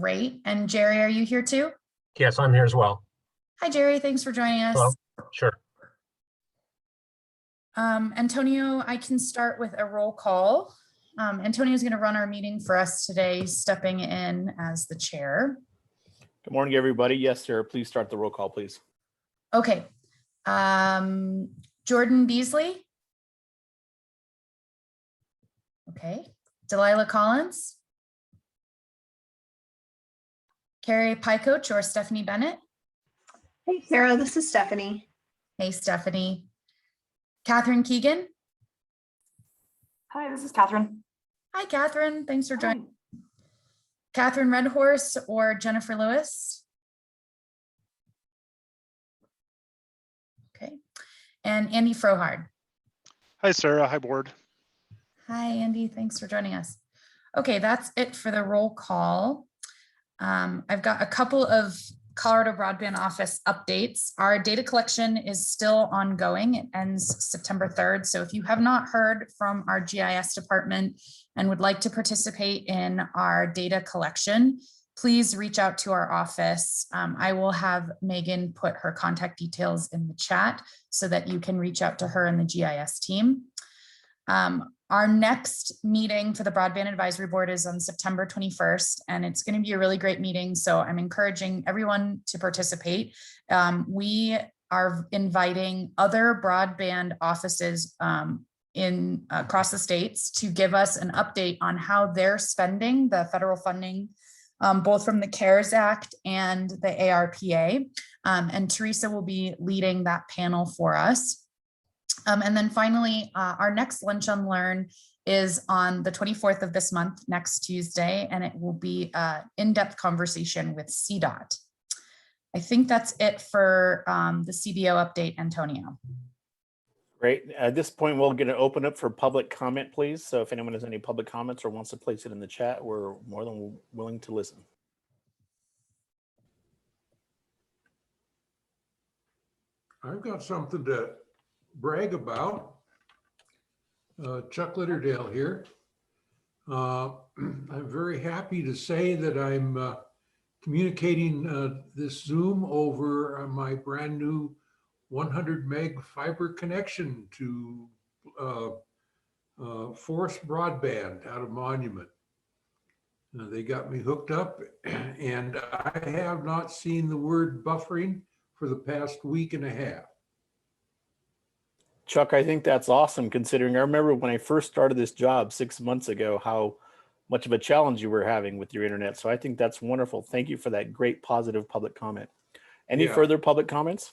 Great. And Jerry, are you here too? Yes, I'm here as well. Hi, Jerry. Thanks for joining us. Hello. Sure. Antonio, I can start with a roll call. Antonio is going to run our meeting for us today, stepping in as the chair. Good morning, everybody. Yes, Sarah, please start the roll call, please. Okay. Jordan Beasley. Okay. Delilah Collins. Carrie Pycoach or Stephanie Bennett. Hey, Sarah, this is Stephanie. Hey, Stephanie. Catherine Keegan. Hi, this is Catherine. Hi, Catherine. Thanks for joining. Catherine Redhorse or Jennifer Lewis. Okay. And Andy Frohard. Hi, Sarah. Hi, board. Hi, Andy. Thanks for joining us. Okay, that's it for the roll call. I've got a couple of Colorado Broadband Office updates. Our data collection is still ongoing. It ends September 3rd. So if you have not heard from our GIS department and would like to participate in our data collection, please reach out to our office. I will have Megan put her contact details in the chat so that you can reach out to her and the GIS team. Our next meeting for the Broadband Advisory Board is on September 21st, and it's going to be a really great meeting. So I'm encouraging everyone to participate. We are inviting other broadband offices across the states to give us an update on how they're spending the federal funding, both from the CARES Act and the ARPA. And Teresa will be leading that panel for us. And then finally, our next Lunch and Learn is on the 24th of this month, next Tuesday, and it will be an in-depth conversation with CDOT. I think that's it for the CBO update, Antonio. Great. At this point, we're going to open up for public comment, please. So if anyone has any public comments or wants to place it in the chat, we're more than willing to listen. I've got something to brag about. Chuck Litterdale here. I'm very happy to say that I'm communicating this Zoom over my brand new 100 meg fiber connection to Forest Broadband out of Monument. They got me hooked up, and I have not seen the word buffering for the past week and a half. Chuck, I think that's awesome, considering I remember when I first started this job 6 months ago, how much of a challenge you were having with your internet. So I think that's wonderful. Thank you for that great positive public comment. Any further public comments?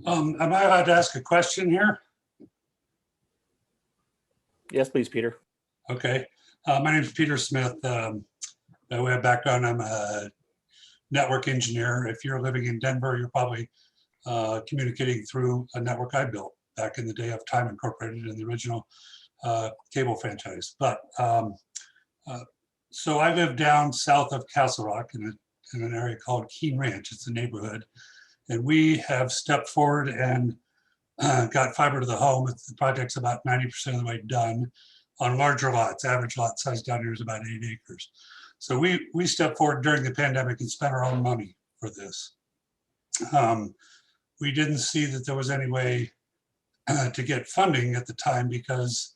Am I allowed to ask a question here? Yes, please, Peter. Okay. My name is Peter Smith. By way of background, I'm a network engineer. If you're living in Denver, you're probably communicating through a network I built back in the day of Time Incorporated in the original cable franchise. But so I live down south of Castle Rock in an area called Keene Ranch. It's a neighborhood. And we have stepped forward and got fiber to the home. The project's about 90% of the way done on larger lots. Average lot size down here is about 8 acres. So we stepped forward during the pandemic and spent our own money for this. We didn't see that there was any way to get funding at the time because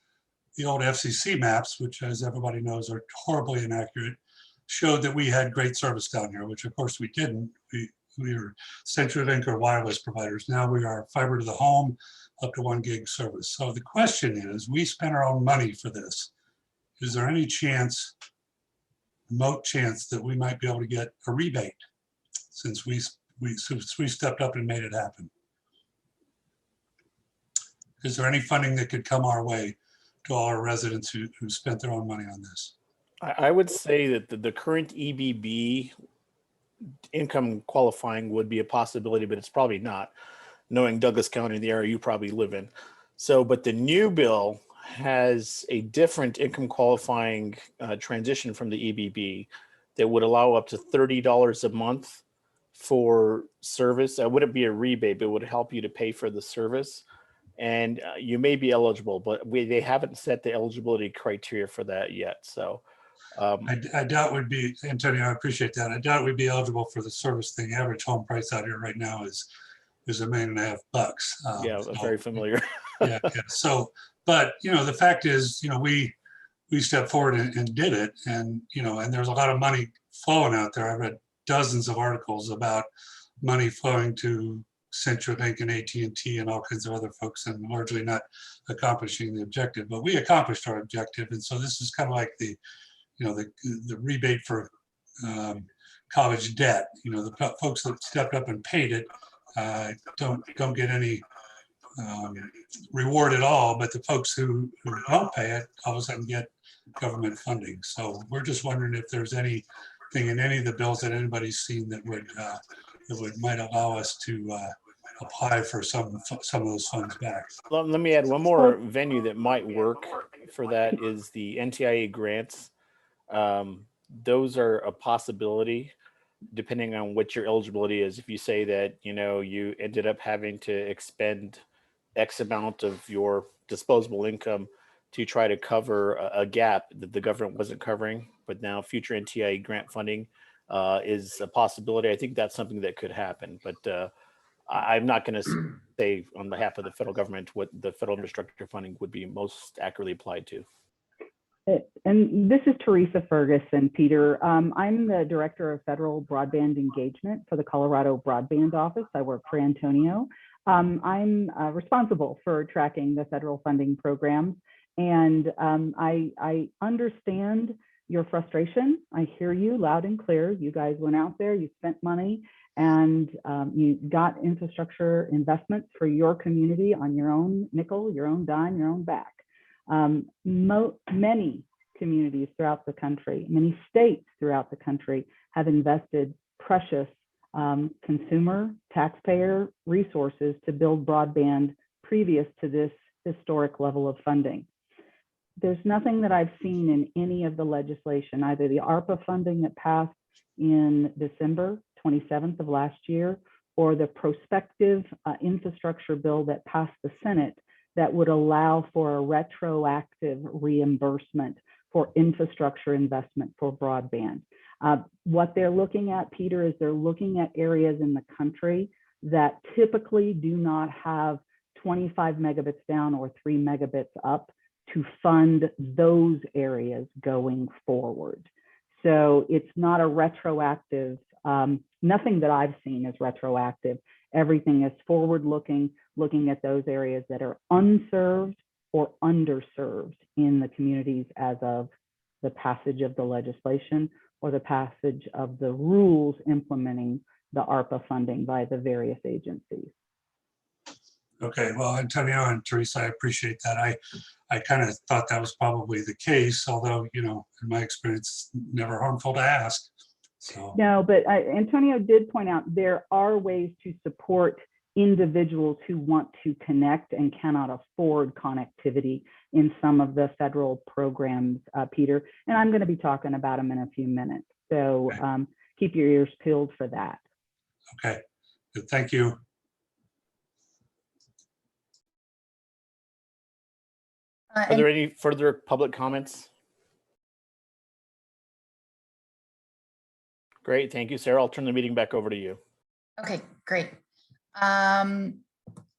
the old FCC maps, which as everybody knows are horribly inaccurate, showed that we had great service down here, which of course we didn't. We were CenturyLink or wireless providers. Now we are fiber to the home up to 1 gig service. So the question is, we spent our own money for this. Is there any chance, remote chance, that we might be able to get a rebate since we stepped up and made it happen? Is there any funding that could come our way to all our residents who spent their own money on this? I would say that the current EBB income qualifying would be a possibility, but it's probably not, knowing Douglas County, the area you probably live in. So, but the new bill has a different income qualifying transition from the EBB that would allow up to $30 a month for service. That wouldn't be a rebate, but it would help you to pay for the service. And you may be eligible, but they haven't set the eligibility criteria for that yet. So I doubt we'd be, Antonio, I appreciate that. I doubt we'd be eligible for the service thing. Average home price out here right now is $1.5 million. Yeah, So, very familiar. yeah. So, but the fact is, we stepped forward and did it, and and there's a lot of money flowing out there. I read dozens of articles about money flowing to CenturyLink and AT&T and all kinds of other folks, and largely not accomplishing the objective. But we accomplished our objective, and so this is kind of like the rebate for college debt. The folks that stepped up and paid it don't get any reward at all, but the folks who don't pay it all of a sudden get government funding. So we're just wondering if there's anything in any of the bills that anybody's seen that might allow us to apply for some of those funds back. Let me add one more venue that might work for that is the NTIA grants. Those are a possibility depending on what your eligibility is. If you say that, you ended up having to expend X amount of your disposable income to try to cover a gap that the government wasn't covering, but now future NTIA grant funding is a possibility. I think that's something that could happen, but I'm not going to say on behalf of the federal government what the federal infrastructure funding would be most accurately applied to. And this is Teresa Ferguson, Peter. I'm the Director of Federal Broadband Engagement for the Colorado Broadband Office. I work for Antonio. I'm responsible for tracking the federal funding programs, and I understand your frustration. I hear you loud and clear. You guys went out there, you spent money, and you got infrastructure investments for your community on your own nickel, your own dime, your own back. Many communities throughout the country, many states throughout the country have invested precious consumer taxpayer resources to build broadband previous to this historic level of funding. There's nothing that I've seen in any of the legislation, either the ARPA funding that passed in December 27th of last year, or the prospective infrastructure bill that passed the Senate that would allow for a retroactive reimbursement for infrastructure investment for broadband. What they're looking at, Peter, is they're looking at areas in the country that typically do not have 25 megabits down or 3 megabits up to fund those areas going forward. So it's not a retroactive, nothing that I've seen is retroactive. Everything is forward-looking, looking at those areas that are unserved or underserved in the communities as of the passage of the legislation or the passage of the rules implementing the ARPA funding by the various agencies. Okay, well, Antonio and Teresa, I appreciate that. I kind of thought that was probably the case, although, in my experience, never harmful to ask. So. No, but Antonio did point out there are ways to support individuals who want to connect and cannot afford connectivity in some of the federal programs, Peter, and I'm going to be talking about them in a few minutes. So okay. Keep your ears peeled for that. Okay, good. Thank you. Are there any further public comments? Great, thank you, Sarah. I'll turn the meeting back over to you. Okay, great.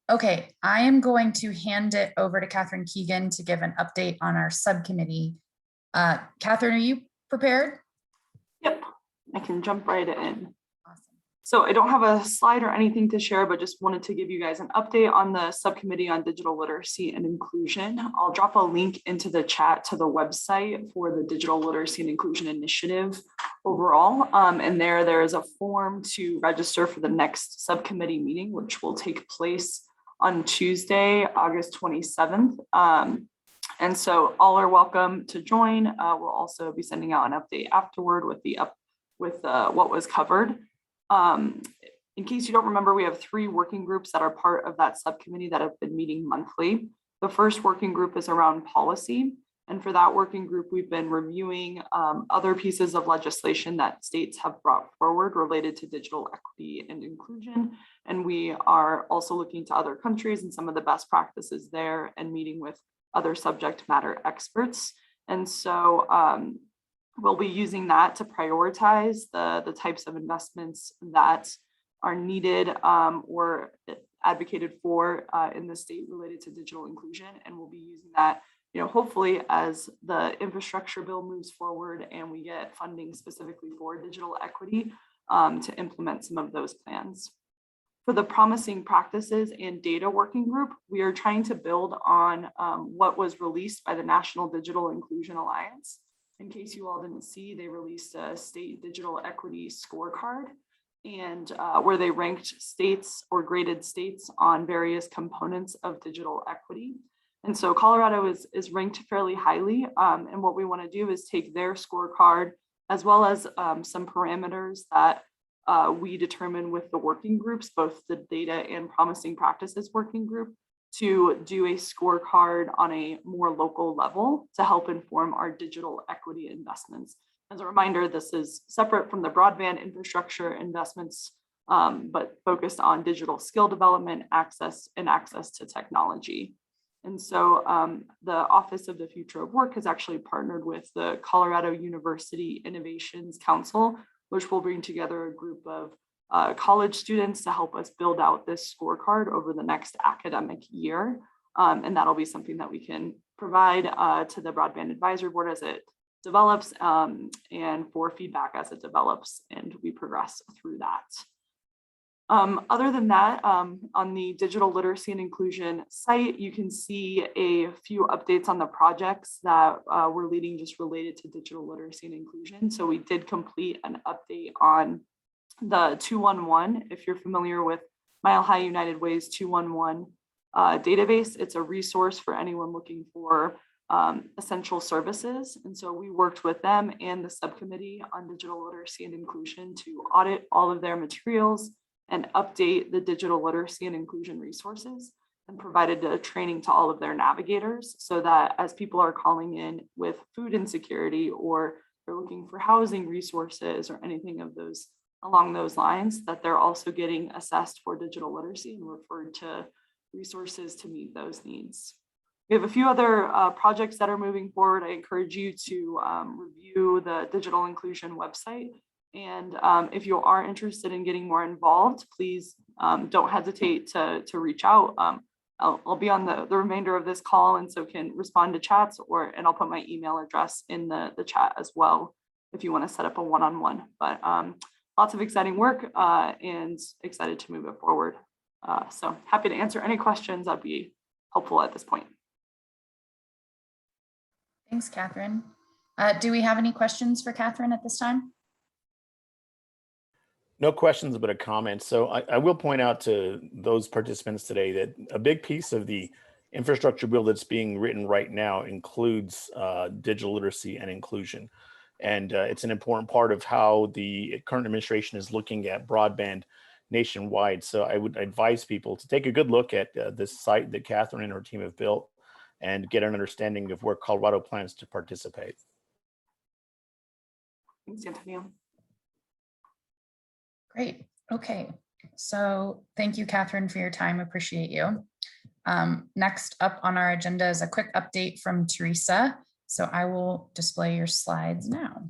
Okay, I am going to hand it over to Catherine Keegan to give an update on our subcommittee. Catherine, are you prepared? Yep, I can jump right in. Awesome. So I don't have a slide or anything to share, but just wanted to give you guys an update on the subcommittee on digital literacy and inclusion. I'll drop a link into the chat to the website for the Digital Literacy and Inclusion Initiative overall. And there is a form to register for the next subcommittee meeting, which will take place on Tuesday, August 27th. And so all are welcome to join. We'll also be sending out an update afterward with what was covered. In case you don't remember, we have 3 working groups that are part of that subcommittee that have been meeting monthly. The first working group is around policy. And for that working group, we've been reviewing other pieces of legislation that states have brought forward related to digital equity and inclusion. And we are also looking to other countries and some of the best practices there and meeting with other subject matter experts. And so we'll be using that to prioritize the types of investments that are needed or advocated for in the state related to digital inclusion. And we'll be using that, hopefully as the infrastructure bill moves forward and we get funding specifically for digital equity to implement some of those plans. For the promising practices and data working group, we are trying to build on what was released by the National Digital Inclusion Alliance. In case you all didn't see, they released a state digital equity scorecard, and where they ranked states or graded states on various components of digital equity. And so Colorado is ranked fairly highly. And what we want to do is take their scorecard as well as some parameters that we determine with the working groups, both the data and promising practices working group, to do a scorecard on a more local level to help inform our digital equity investments. As a reminder, this is separate from the broadband infrastructure investments, but focused on digital skill development, access to technology. And so the Office of the Future of Work has actually partnered with the Colorado University Innovations Council, which will bring together a group of college students to help us build out this scorecard over the next academic year. And that'll be something that we can provide to the Broadband Advisory Board as it develops and for feedback as it develops and we progress through that. Other than that, on the digital literacy and inclusion site, you can see a few updates on the projects that we're leading just related to digital literacy and inclusion. So we did complete an update on the 211. If you're familiar with Mile High United Way's 211 database, it's a resource for anyone looking for essential services. And so we worked with them and the subcommittee on digital literacy and inclusion to audit all of their materials and update the digital literacy and inclusion resources, and provided a training to all of their navigators so that as people are calling in with food insecurity or they're looking for housing resources or anything of those along those lines, that they're also getting assessed for digital literacy and referred to resources to meet those needs. We have a few other projects that are moving forward. I encourage you to review the digital inclusion website. And if you are interested in getting more involved, please don't hesitate to reach out. I'll be on the remainder of this call and so can respond to chats and I'll put my email address in the chat as well if you want to set up a one-on-one. But lots of exciting work and excited to move it forward. So happy to answer any questions. I'd be helpful at this point. Thanks, Catherine. Do we have any questions for Catherine at this time? No questions, but a comment. So I will point out to those participants today that a big piece of the infrastructure bill that's being written right now includes digital literacy and inclusion. And it's an important part of how the current administration is looking at broadband nationwide. So I would advise people to take a good look at this site that Catherine and her team have built and get an understanding of where Colorado plans to participate. Thanks, Antonio. Great. Okay. So thank you, Catherine, for your time. Appreciate you. Next up on our agenda is a quick update from Teresa. So I will display your slides now.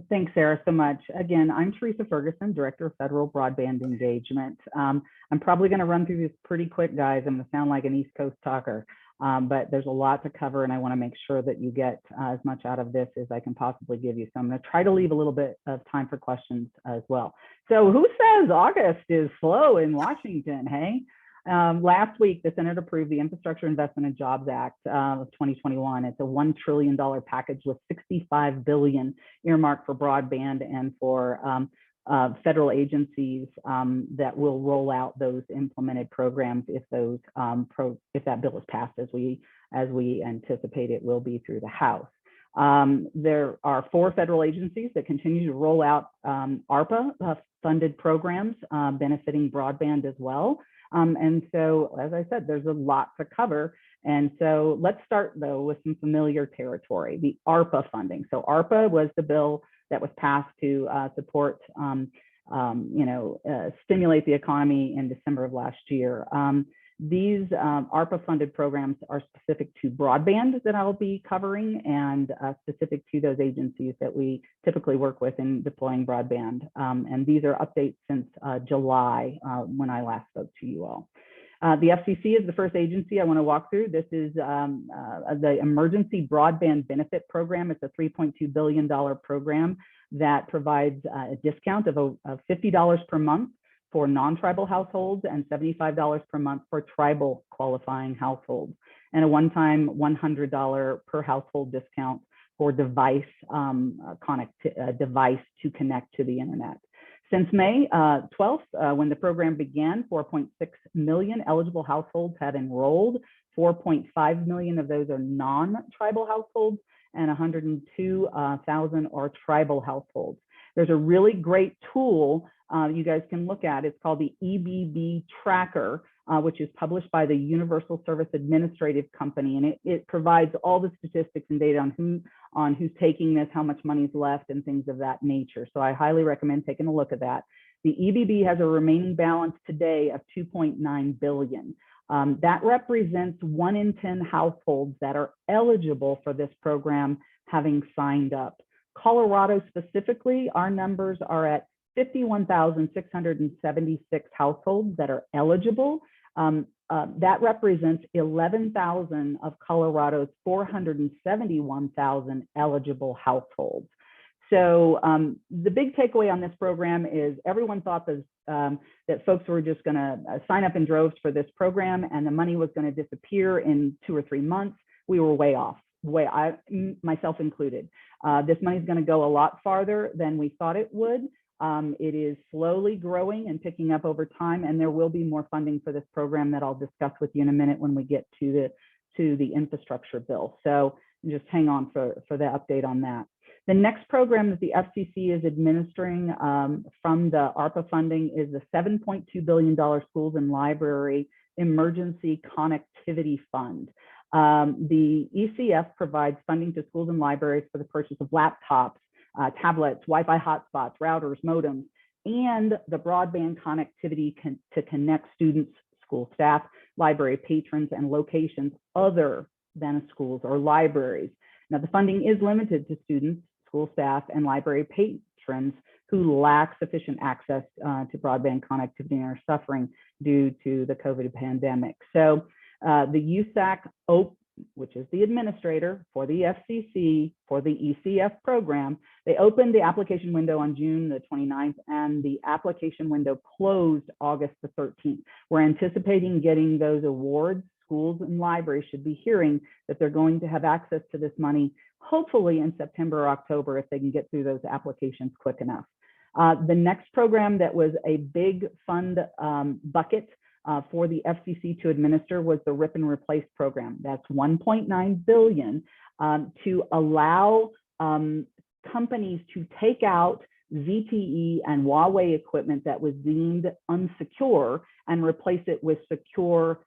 Thanks, Sarah, so much. Again, I'm Teresa Ferguson, Director of Federal Broadband Engagement. I'm probably going to run through this pretty quick, guys. I'm going to sound like an East Coast talker, but there's a lot to cover, and I want to make sure that you get as much out of this as I can possibly give you. So I'm going to try to leave a little bit of time for questions as well. So who says August is slow in Washington, hey? Last week, the Senate approved the Infrastructure Investment and Jobs Act of 2021. It's a $1 trillion package with $65 billion earmarked for broadband and for federal agencies that will roll out those implemented programs if those if that bill is passed as we anticipate it will be through the House. There are 4 federal agencies that continue to roll out ARPA funded programs benefiting broadband as well. And so, as I said, there's a lot to cover. And so let's start, though, with some familiar territory, the ARPA funding. So ARPA was the bill that was passed to support, stimulate the economy in December of last year. These ARPA funded programs are specific to broadband that I'll be covering, and specific to those agencies that we typically work with in deploying broadband. And these are updates since July when I last spoke to you all. The FCC is the first agency I want to walk through. This is the Emergency Broadband Benefit Program. It's a $3.2 billion program that provides a discount of $50 per month for non-tribal households and $75 per month for tribal qualifying households, and a one-time $100 per household discount for device device to connect to the internet. Since May 12th, when the program began, 4.6 million eligible households have enrolled. 4.5 million of those are non-tribal households, and 102,000 are tribal households. There's a really great tool you guys can look at. It's called the EBB Tracker, which is published by the Universal Service Administrative Company, and it provides all the statistics and data on who's taking this, how much money is left, and things of that nature. So I highly recommend taking a look at that. The EBB has a remaining balance today of $2.9 billion. That represents 1 in 10 households that are eligible for this program having signed up. Colorado specifically, our numbers are at 51,676 households that are eligible. That represents 11,000 of Colorado's 471,000 eligible households. So the big takeaway on this program is everyone thought that folks were just going to sign up in droves for this program and the money was going to disappear in 2 or 3 months. We were way off, myself included. This money is going to go a lot farther than we thought it would. It is slowly growing and picking up over time, and there will be more funding for this program that I'll discuss with you in a minute when we get to the infrastructure bill. So just hang on for the update on that. The next program that the FCC is administering from the ARPA funding is the $7.2 billion Schools and Library Emergency Connectivity Fund. The ECF provides funding to schools and libraries for the purchase of laptops, tablets, Wi-Fi hotspots, routers, modems, and the broadband connectivity to connect students, school staff, library patrons, and locations other than schools or libraries. Now, the funding is limited to students, school staff, and library patrons who lack sufficient access to broadband connectivity and are suffering due to the COVID pandemic. So the USAC, which is the administrator for the FCC for the ECF program, they opened the application window on June the 29th, and the application window closed August the 13th. We're anticipating getting those awards. Schools and libraries should be hearing that they're going to have access to this money, hopefully in September or October, if they can get through those applications quick enough. The next program that was a big fund bucket for the FCC to administer was the Rip and Replace program. That's $1.9 billion to allow companies to take out ZTE and Huawei equipment that was deemed unsecure and replace it with secure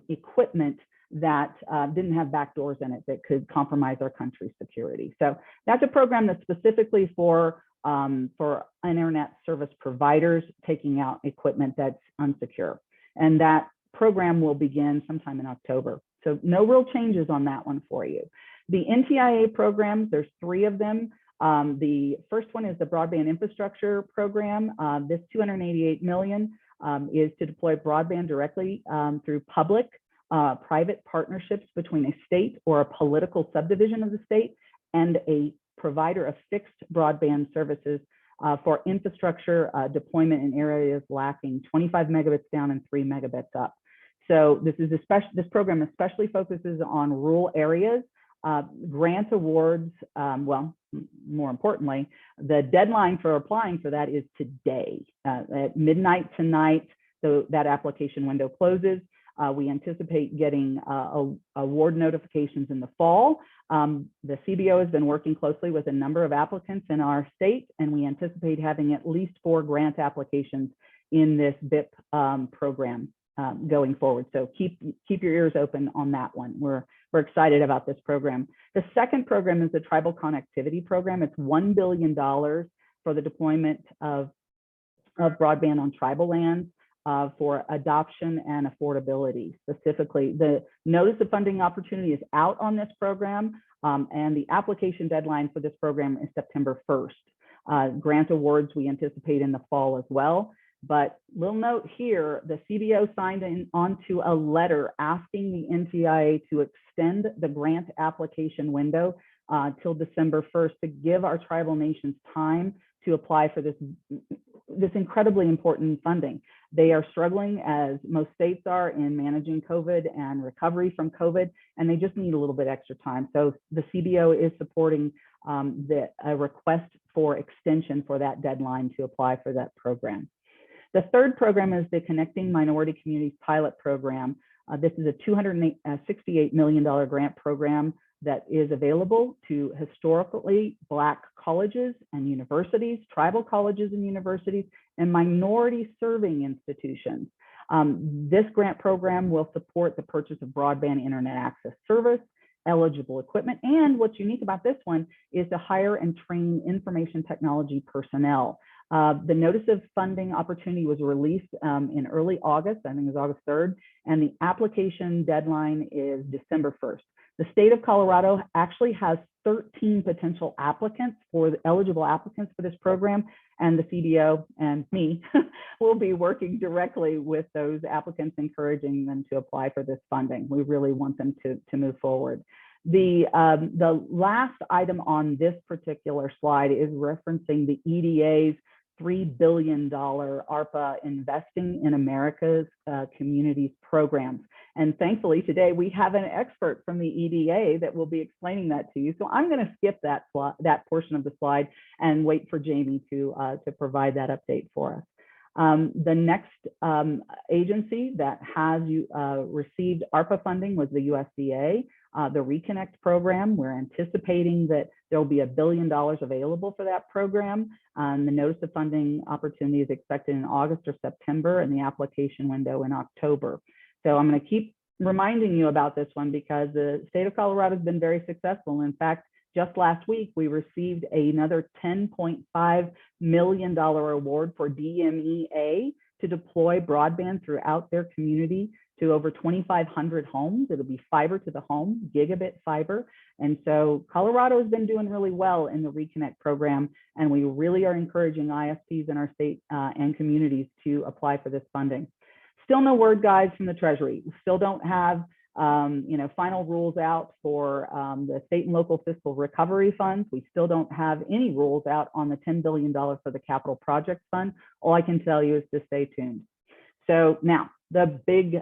equipment that didn't have backdoors in it that could compromise our country's security. So that's a program that's specifically for internet service providers taking out equipment that's unsecure. And that program will begin sometime in October. So no real changes on that one for you. The NTIA programs, there's 3 of them. The first one is the Broadband Infrastructure Program. This $288 million is to deploy broadband directly through public-private partnerships between a state or a political subdivision of the state and a provider of fixed broadband services for infrastructure deployment in areas lacking 25 megabits down and 3 megabits up. So this program especially focuses on rural areas. Grant awards, well, more importantly, the deadline for applying for that is today. At midnight tonight, so that application window closes. We anticipate getting award notifications in the fall. The CBO has been working closely with a number of applicants in our state, and we anticipate having at least 4 grant applications in this BIP program going forward. So keep your ears open on that one. We're excited about this program. The second program is the Tribal Connectivity Program. It's $1 billion for the deployment of broadband on tribal lands. for adoption and affordability. Specifically, the notice of funding opportunity is out on this program, and the application deadline for this program is September 1st. Grant awards we anticipate in the fall as well. But we'll note here, the CBO signed onto a letter asking the NTIA to extend the grant application window till December 1st to give our tribal nations time to apply for this incredibly important funding. They are struggling, as most states are, in managing COVID and recovery from COVID, and they just need a little bit extra time. So the CBO is supporting a request for extension for that deadline to apply for that program. The third program is the Connecting Minority Communities Pilot Program. This is a $268 million grant program that is available to historically Black colleges and universities, tribal colleges and universities, and minority serving institutions. This grant program will support the purchase of broadband internet access service, eligible equipment, and what's unique about this one is to hire and train information technology personnel. The notice of funding opportunity was released in early August, I think it was August 3rd, and the application deadline is December 1st. The state of Colorado actually has 13 potential applicants eligible applicants for this program, and the CBO and me will be working directly with those applicants, encouraging them to apply for this funding. We really want them to move forward. The last item on this particular slide is referencing the EDA's $3 billion ARPA Investing in America's Communities programs. And thankfully today we have an expert from the EDA that will be explaining that to you. So I'm going to skip that portion of the slide and wait for Jamie to provide that update for us. The next agency that has received ARPA funding was the USDA. The Reconnect program, we're anticipating that there will be $1 billion available for that program. The notice of funding opportunity is expected in August or September, and the application window in October. So I'm going to keep reminding you about this one because the state of Colorado has been very successful. In fact, just last week, we received another $10.5 million award for DMEA to deploy broadband throughout their community to over 2,500 homes. It'll be fiber to the home, gigabit fiber. And so Colorado has been doing really well in the Reconnect program, and we really are encouraging ISPs in our state and communities to apply for this funding. Still no word, guys, from the Treasury. We still don't have final rules out for the state and local fiscal recovery funds. We still don't have any rules out on the $10 billion for the capital projects fund. All I can tell you is to stay tuned. So now the big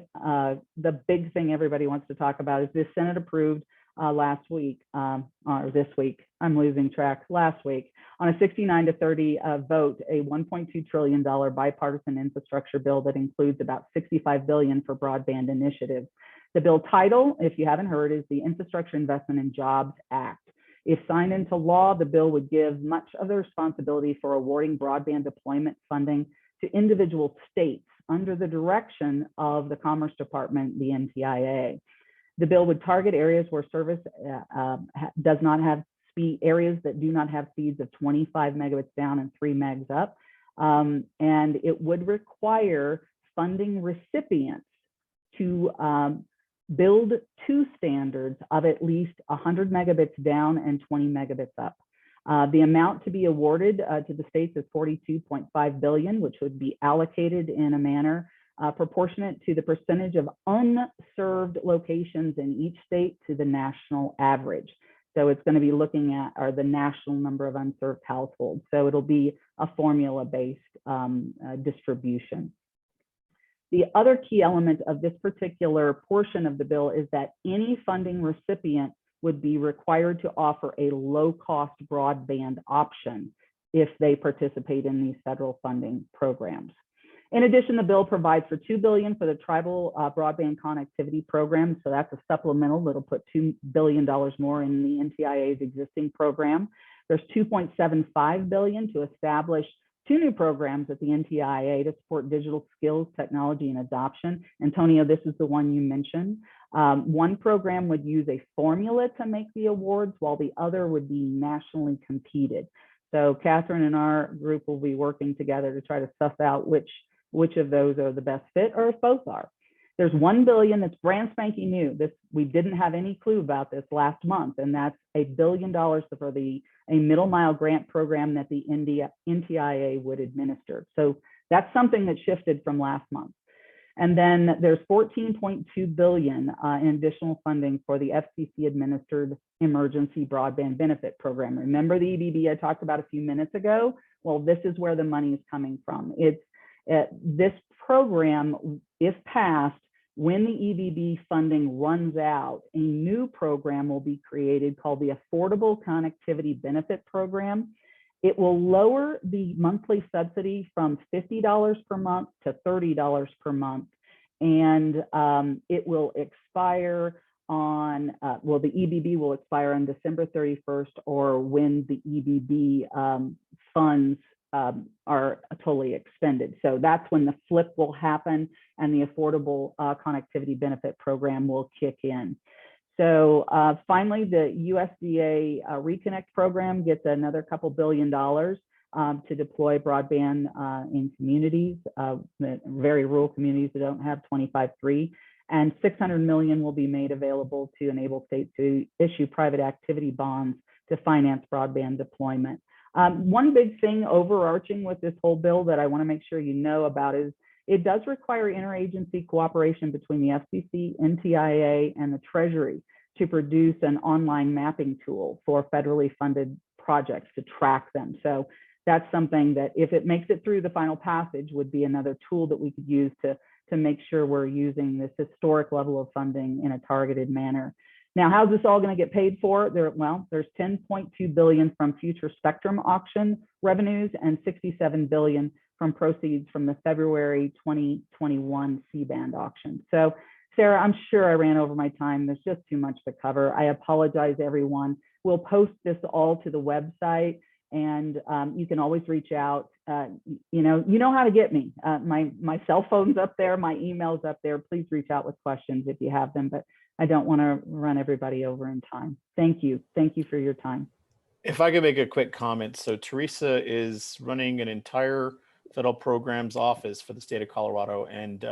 thing everybody wants to talk about is this Senate approved last week, or this week, I'm losing track, last week, on a 69-30 vote, a $1.2 trillion bipartisan infrastructure bill that includes about $65 billion for broadband initiatives. The bill title, if you haven't heard, is the Infrastructure Investment and Jobs Act. If signed into law, the bill would give much of the responsibility for awarding broadband deployment funding to individual states under the direction of the Commerce Department, the NTIA. The bill would target areas where service does not have speed, areas that do not have speeds of 25 megabits down and 3 megs up. And it would require funding recipients to build two standards of at least 100 megabits down and 20 megabits up. The amount to be awarded to the states is $42.5 billion, which would be allocated in a manner proportionate to the percentage of unserved locations in each state to the national average. So it's going to be looking at the national number of unserved households. So it'll be a formula-based distribution. The other key element of this particular portion of the bill is that any funding recipient would be required to offer a low-cost broadband option if they participate in these federal funding programs. In addition, the bill provides for $2 billion for the tribal broadband connectivity program. So that's a supplemental that'll put $2 billion more in the NTIA's existing program. There's $2.75 billion to establish 2 new programs at the NTIA to support digital skills, technology, and adoption. Antonio, this is the one you mentioned. One program would use a formula to make the awards, while the other would be nationally competed. So Catherine and our group will be working together to try to suss out which which of those are the best fit or if both are. There's $1 billion that's brand spanking new. This, we didn't have any clue about this last month, and that's $1 billion for a middle mile grant program that the NTIA would administer. So that's something that shifted from last month. And then there's $14.2 billion in additional funding for the FCC administered emergency broadband benefit program. Remember the EBB I talked about a few minutes ago? Well, this is where the money is coming from. It's this program, if passed, when the EBB funding runs out, a new program will be created called the Affordable Connectivity Benefit Program. It will lower the monthly subsidy from $50 per month to $30 per month. And it will expire on, well, the EBB will expire on December 31st or when the EBB funds are totally expended. So that's when the flip will happen and the Affordable Connectivity Benefit Program will kick in. So finally, the USDA Reconnect Program gets another couple $2 billion to deploy broadband in communities, very rural communities that don't have 25/3. And $600 million will be made available to enable states to issue private activity bonds to finance broadband deployment. One big thing overarching with this whole bill that I want to make sure you know about is it does require interagency cooperation between the FCC, NTIA, and the Treasury to produce an online mapping tool for federally funded projects to track them. So that's something that if it makes it through the final passage would be another tool that we could use to make sure we're using this historic level of funding in a targeted manner. Now, how's this all going to get paid for? There's $10.2 billion from future spectrum auction revenues and $67 billion from proceeds from the February 2021 C-band auction. So, Sarah, I'm sure I ran over my time. There's just too much to cover. I apologize, everyone. We'll post this all to the website, and you can always reach out. You know how to get me. My cell phone's up there, my email's up there. Please reach out with questions if you have them, but I don't want to run everybody over in time. Thank you. Thank you for your time. If I could make a quick comment. So Teresa is running an entire federal programs office for the state of Colorado, and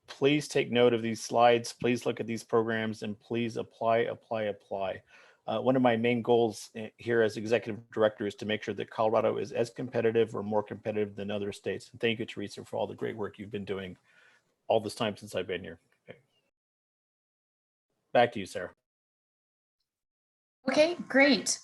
please take note of these slides. Please look at these programs and please apply. One of my main goals here as executive director is to make sure that Colorado is as competitive or more competitive than other states. And thank you, Teresa, for all the great work you've been doing all this time since I've been here. Okay. Back to you, Sarah. Okay, great.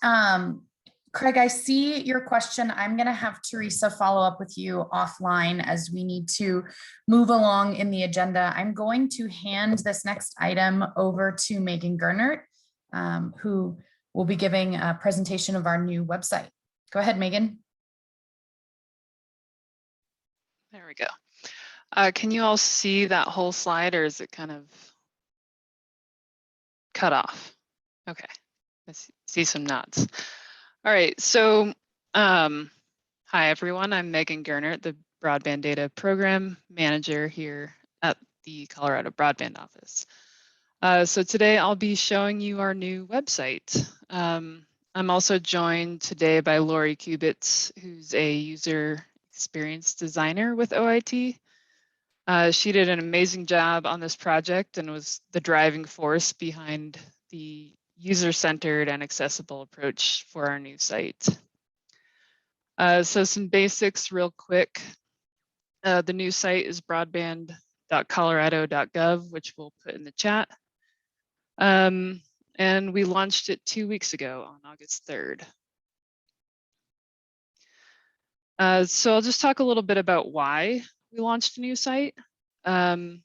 Craig, I see your question. I'm going to have Teresa follow up with you offline as we need to move along in the agenda. I'm going to hand this next item over to Megan Gernert, who will be giving a presentation of our new website. Go ahead, Megan. There we go. Can you all see that whole slide, or is it kind of cut off? Okay, I see some nods. All right, so hi everyone, I'm Megan Gernert, the Broadband Data Program Manager here at the Colorado Broadband Office. So today I'll be showing you our new website. I'm also joined today by Lori Kubitz, who's a user experience designer with OIT. She did an amazing job on this project and was the driving force behind the user-centered and accessible approach for our new site. So some basics real quick. The new site is broadband.colorado.gov, which we'll put in the chat. And we launched it 2 weeks ago on August 3rd. So I'll just talk a little bit about why we launched a new site. There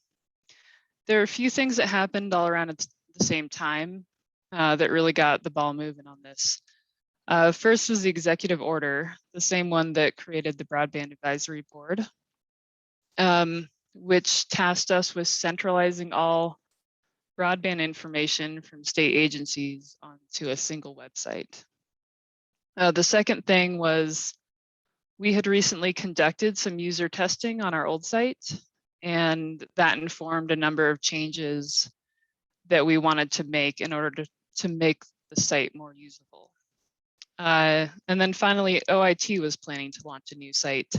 are a few things that happened all around at the same time that really got the ball moving on this. First was the executive order, the same one that created the Broadband Advisory Board, which tasked us with centralizing all broadband information from state agencies onto a single website. The second thing was we had recently conducted some user testing on our old site, and that informed a number of changes that we wanted to make in order to make the site more usable. And then finally, OIT was planning to launch a new site.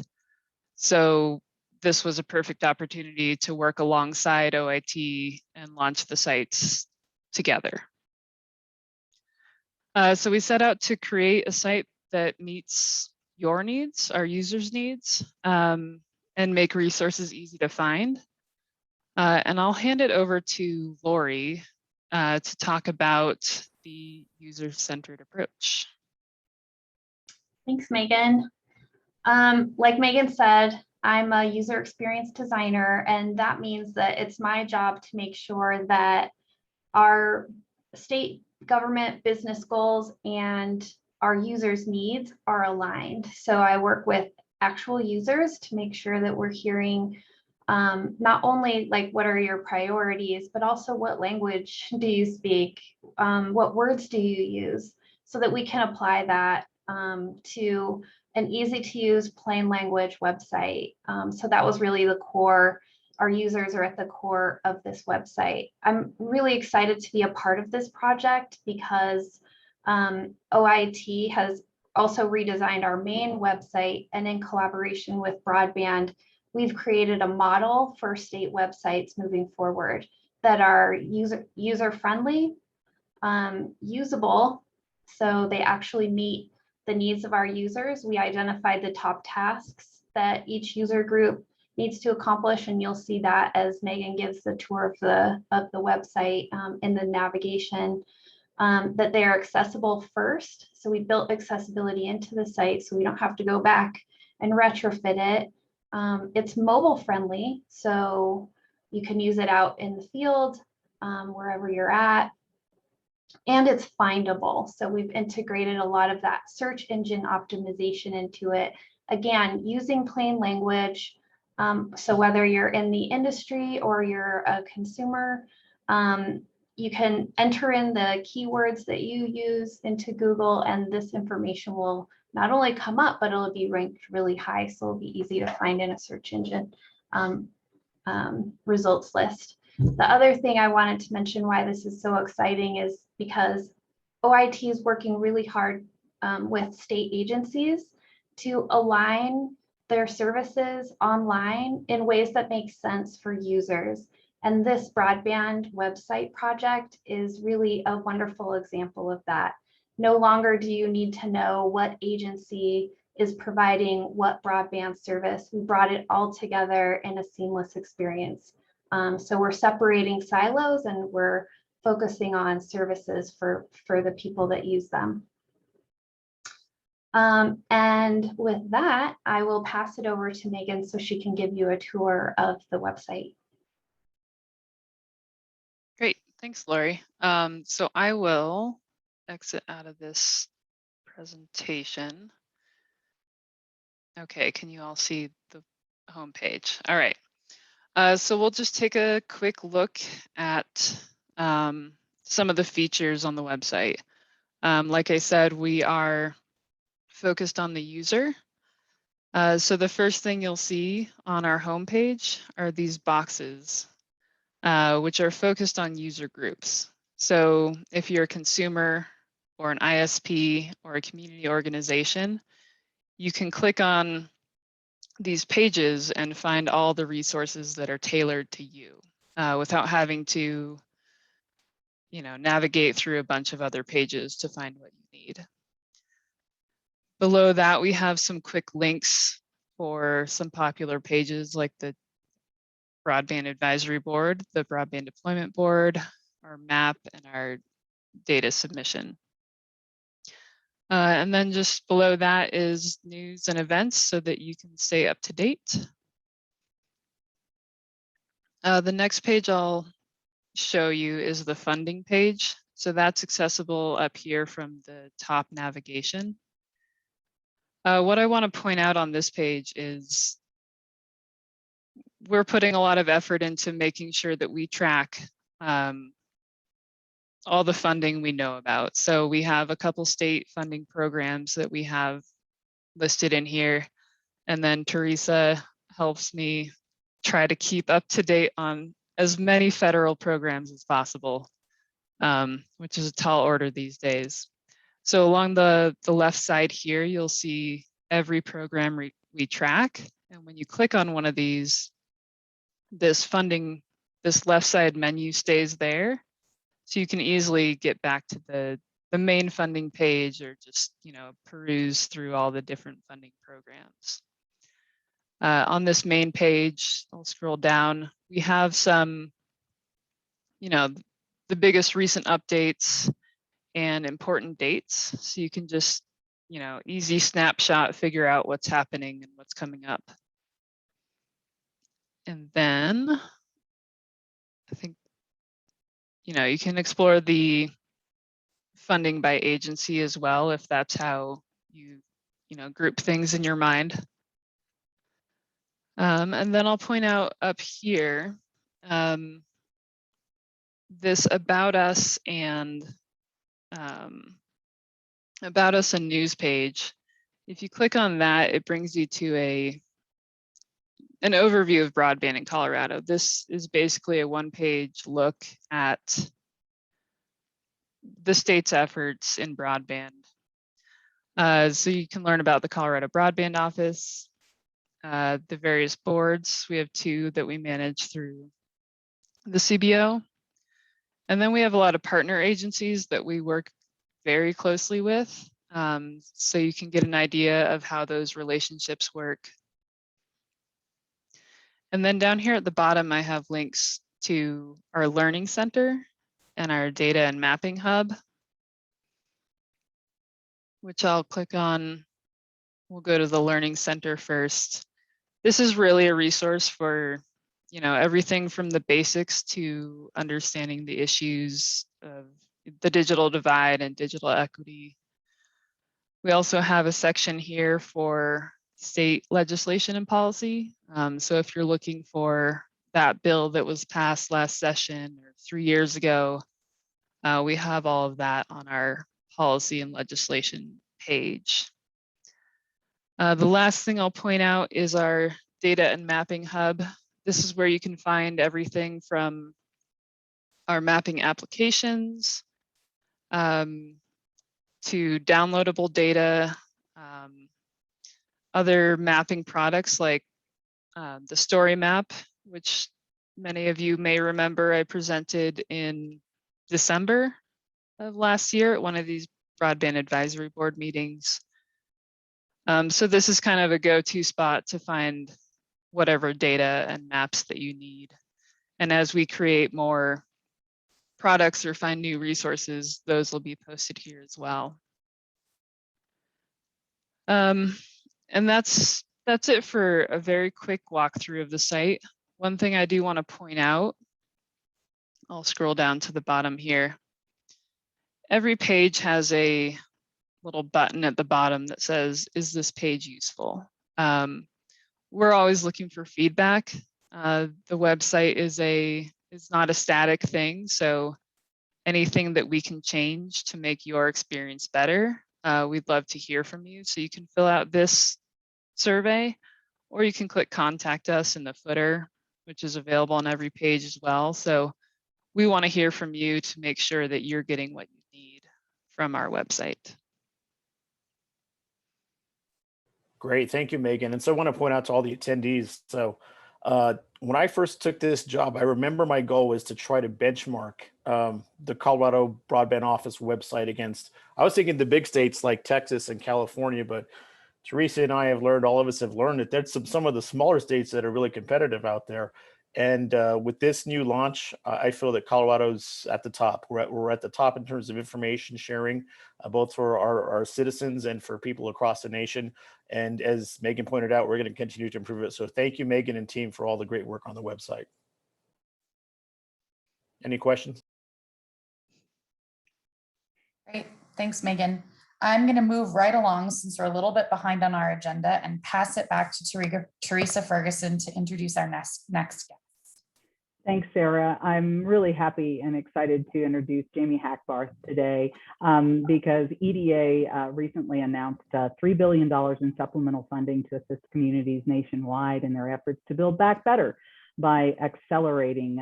So this was a perfect opportunity to work alongside OIT and launch the sites together. So we set out to create a site that meets your needs, our users' needs, and make resources easy to find. And I'll hand it over to Lori to talk about the user-centered approach. Thanks, Megan. Like Megan said, I'm a user experience designer, and that means that it's my job to make sure that our state government business goals and our users' needs are aligned. So I work with actual users to make sure that we're hearing not only like what are your priorities, but also what language do you speak, what words do you use, so that we can apply that to an easy to use plain language website. So that was really the core. Our users are at the core of this website. I'm really excited to be a part of this project because OIT has also redesigned our main website, and in collaboration with Broadband, we've created a model for state websites moving forward that are user-friendly, usable, so they actually meet the needs of our users. We identified the top tasks that each user group needs to accomplish, and you'll see that as Megan gives the tour of the website in the navigation, that they are accessible first. So we built accessibility into the site so we don't have to go back and retrofit it. It's mobile friendly, so you can use it out in the field, wherever you're at. And it's findable. So we've integrated a lot of that search engine optimization into it. Again, using plain language. So whether you're in the industry or you're a consumer, you can enter in the keywords that you use into Google, and this information will not only come up, but it'll be ranked really high. So it'll be easy to find in a search engine results list. The other thing I wanted to mention why this is so exciting is because OIT is working really hard with state agencies to align their services online in ways that make sense for users. And this broadband website project is really a wonderful example of that. No longer do you need to know what agency is providing what broadband service. We brought it all together in a seamless experience. So we're separating silos and we're focusing on services for the people that use them. And with that, I will pass it over to Megan so she can give you a tour of the website. Great, thanks, Lori. So I will exit out of this presentation. Okay, can you all see the homepage? All right. So we'll just take a quick look at some of the features on the website. Like I said, we are focused on the user. So the first thing you'll see on our homepage are these boxes, which are focused on user groups. So if you're a consumer or an ISP or a community organization, you can click on these pages and find all the resources that are tailored to you without having to, navigate through a bunch of other pages to find what you need. Below that, we have some quick links for some popular pages like the Broadband Advisory Board, the Broadband Deployment Board, our map, and our data submission. And then just below that is news and events so that you can stay up to date. The next page I'll show you is the funding page. So that's accessible up here from the top navigation. What I want to point out on this page is we're putting a lot of effort into making sure that we track all the funding we know about. So we have a couple state funding programs that we have listed in here. And then Teresa helps me try to keep up to date on as many federal programs as possible, which is a tall order these days. So along the left side here, you'll see every program we track And when you click on one of these, this left side menu stays there. So you can easily get back to the main funding page, or just, peruse through all the different funding programs. On this main page, I'll scroll down. We have some, the biggest recent updates and important dates. So you can just, easy snapshot, figure out what's happening and what's coming up. And then I think, you can explore the funding by agency as well, if that's how you, group things in your mind. And then I'll point out up here, this About Us and About Us and News page. If you click on that, it brings you to an overview of broadband in Colorado. This is basically a one-page look at the state's efforts in broadband. So you can learn about the Colorado Broadband Office, the various boards. We have 2 that we manage through the CBO. And then we have a lot of partner agencies that we work very closely with. So you can get an idea of how those relationships work. And then down here at the bottom, I have links to our Learning Center and our Data and Mapping Hub, which I'll click on. We'll go to the Learning Center first. This is really a resource for, everything from the basics to understanding the issues of the digital divide and digital equity. We also have a section here for state legislation and policy. So if you're looking for that bill that was passed last session or 3 years ago, we have all of that on our policy and legislation page. The last thing I'll point out is our Data and Mapping Hub. This is where you can find everything from our mapping applications to downloadable data, other mapping products like the story map, which many of you may remember I presented in December of last year at one of these broadband advisory board meetings. So this is kind of a go-to spot to find whatever data and maps that you need. And as we create more products or find new resources, those will be posted here as well. And that's it for a very quick walkthrough of the site. One thing I do want to point out, I'll scroll down to the bottom here. Every page has a little button at the bottom that says, is this page useful? We're always looking for feedback. The website is not a static thing, so anything that we can change to make your experience better, we'd love to hear from you. So you can fill out this survey, or you can click contact us in the footer, which is available on every page as well. So we want to hear from you to make sure that you're getting what you need from our website. Great, thank you, Megan. And so I want to point out to all the attendees. So when I first took this job, I remember my goal was to try to benchmark the Colorado Broadband Office website against, I was thinking the big states like Texas and California, but Teresa and I have learned, all of us have learned that there's some of the smaller states that are really competitive out there. And with this new launch, I feel that Colorado's at the top. We're at the top in terms of information sharing, both for our citizens and for people across the nation. And as Megan pointed out, we're going to continue to improve it. So thank you, Megan and team, for all the great work on the website. Any questions? Great, thanks, Megan. I'm going to move right along since we're a little bit behind on our agenda and pass it back to Teresa Ferguson to introduce our next guest. Thanks, Sarah. I'm really happy and excited to introduce Jamie Hackbarth today because EDA recently announced $3 billion in supplemental funding to assist communities nationwide in their efforts to build back better by accelerating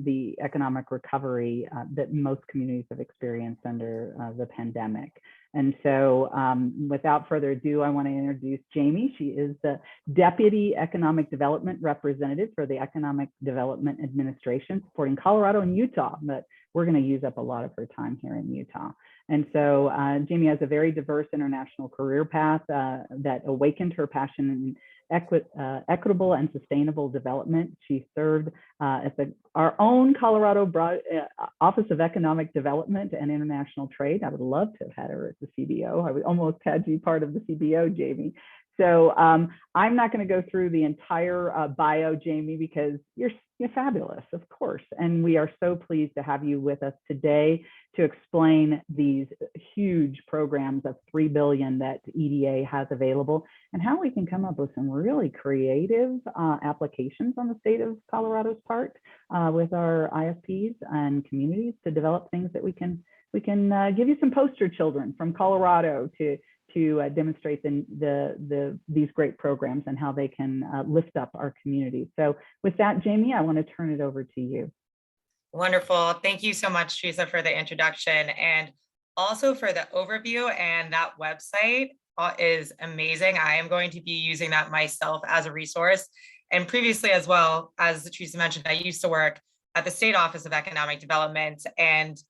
the economic recovery that most communities have experienced under the pandemic. And so without further ado, I want to introduce Jamie. She is the Deputy Economic Development Representative for the Economic Development Administration supporting Colorado and Utah, but we're going to use up a lot of her time here in Utah. And so Jamie has a very diverse international career path that awakened her passion in equitable and sustainable development. She served at our own Colorado Office of Economic Development and International Trade. I would love to have had her as the CBO. I would almost had you part of the CBO, Jamie. So I'm not going to go through the entire bio, Jamie, because you're fabulous, of course. And we are so pleased to have you with us today to explain these huge programs of $3 billion that EDA has available and how we can come up with some really creative applications on the state of Colorado's part with our ISPs and communities to develop things that we can give you some poster children from Colorado to demonstrate these great programs and how they can lift up our community. So with that, Jamie, I want to turn it over to you. Wonderful. Thank you so much, Teresa, for the introduction and also for the overview. And that website is amazing. I am going to be using that myself as a resource. And previously as well, as Teresa mentioned, I used to work at the State Office of Economic Development, and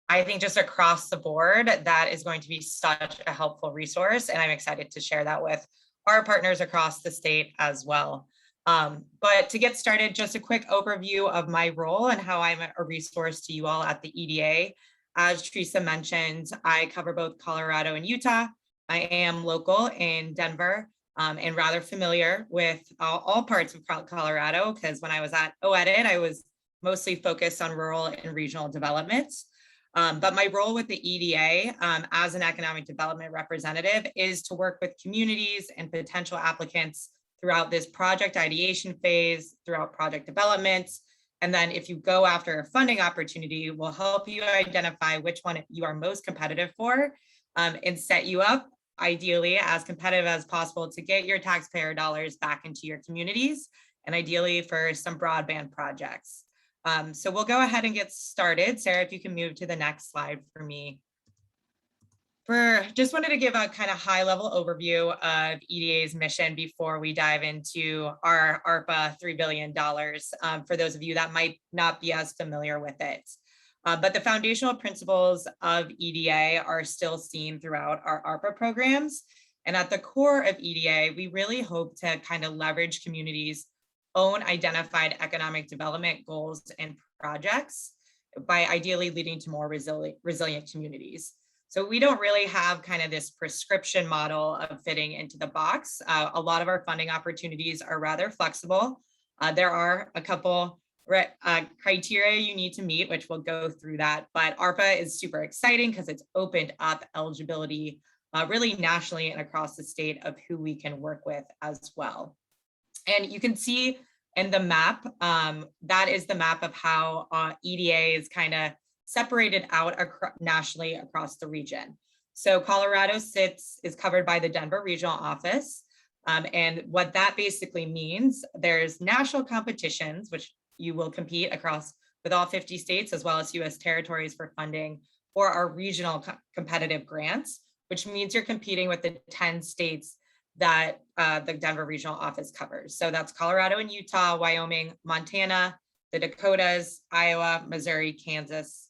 I think just across the board, that is going to be such a helpful resource. And I'm excited to share that with our partners across the state as well. But to get started, just a quick overview of my role and how I'm a resource to you all at the EDA. As Teresa mentioned, I cover both Colorado and Utah. I am local in Denver and rather familiar with all parts of Colorado, because when I was at OEDIT, I was mostly focused on rural and regional development. But my role with the EDA as an economic development representative is to work with communities and potential applicants throughout this project ideation phase, throughout project development. And then if you go after a funding opportunity, we'll help you identify which one you are most competitive for and set you up ideally as competitive as possible to get your taxpayer dollars back into your communities, and ideally for some broadband projects. So we'll go ahead and get started. Sarah, if you can move to the next slide for me. Just wanted to give a kind of high level overview of EDA's mission before we dive into our ARPA $3 billion for those of you that might not be as familiar with it. But the foundational principles of EDA are still seen throughout our ARPA programs. And at the core of EDA, we really hope to kind of leverage communities' own identified economic development goals and projects by ideally leading to more resilient communities. So we don't really have kind of this prescription model of fitting into the box. A lot of our funding opportunities are rather flexible. There are a couple criteria you need to meet, which we'll go through that, but ARPA is super exciting because it's opened up eligibility really nationally and across the state of who we can work with as well. And you can see in the map, that is the map of how EDA is kind of separated out nationally across the region. So Colorado is covered by the Denver Regional Office. And what that basically means, there's national competitions, which you will compete across with all 50 states as well as US territories for funding, or our regional competitive grants, which means you're competing with the 10 states that the Denver Regional Office covers. So that's Colorado and Utah, Wyoming, Montana, the Dakotas, Iowa, Missouri, Kansas,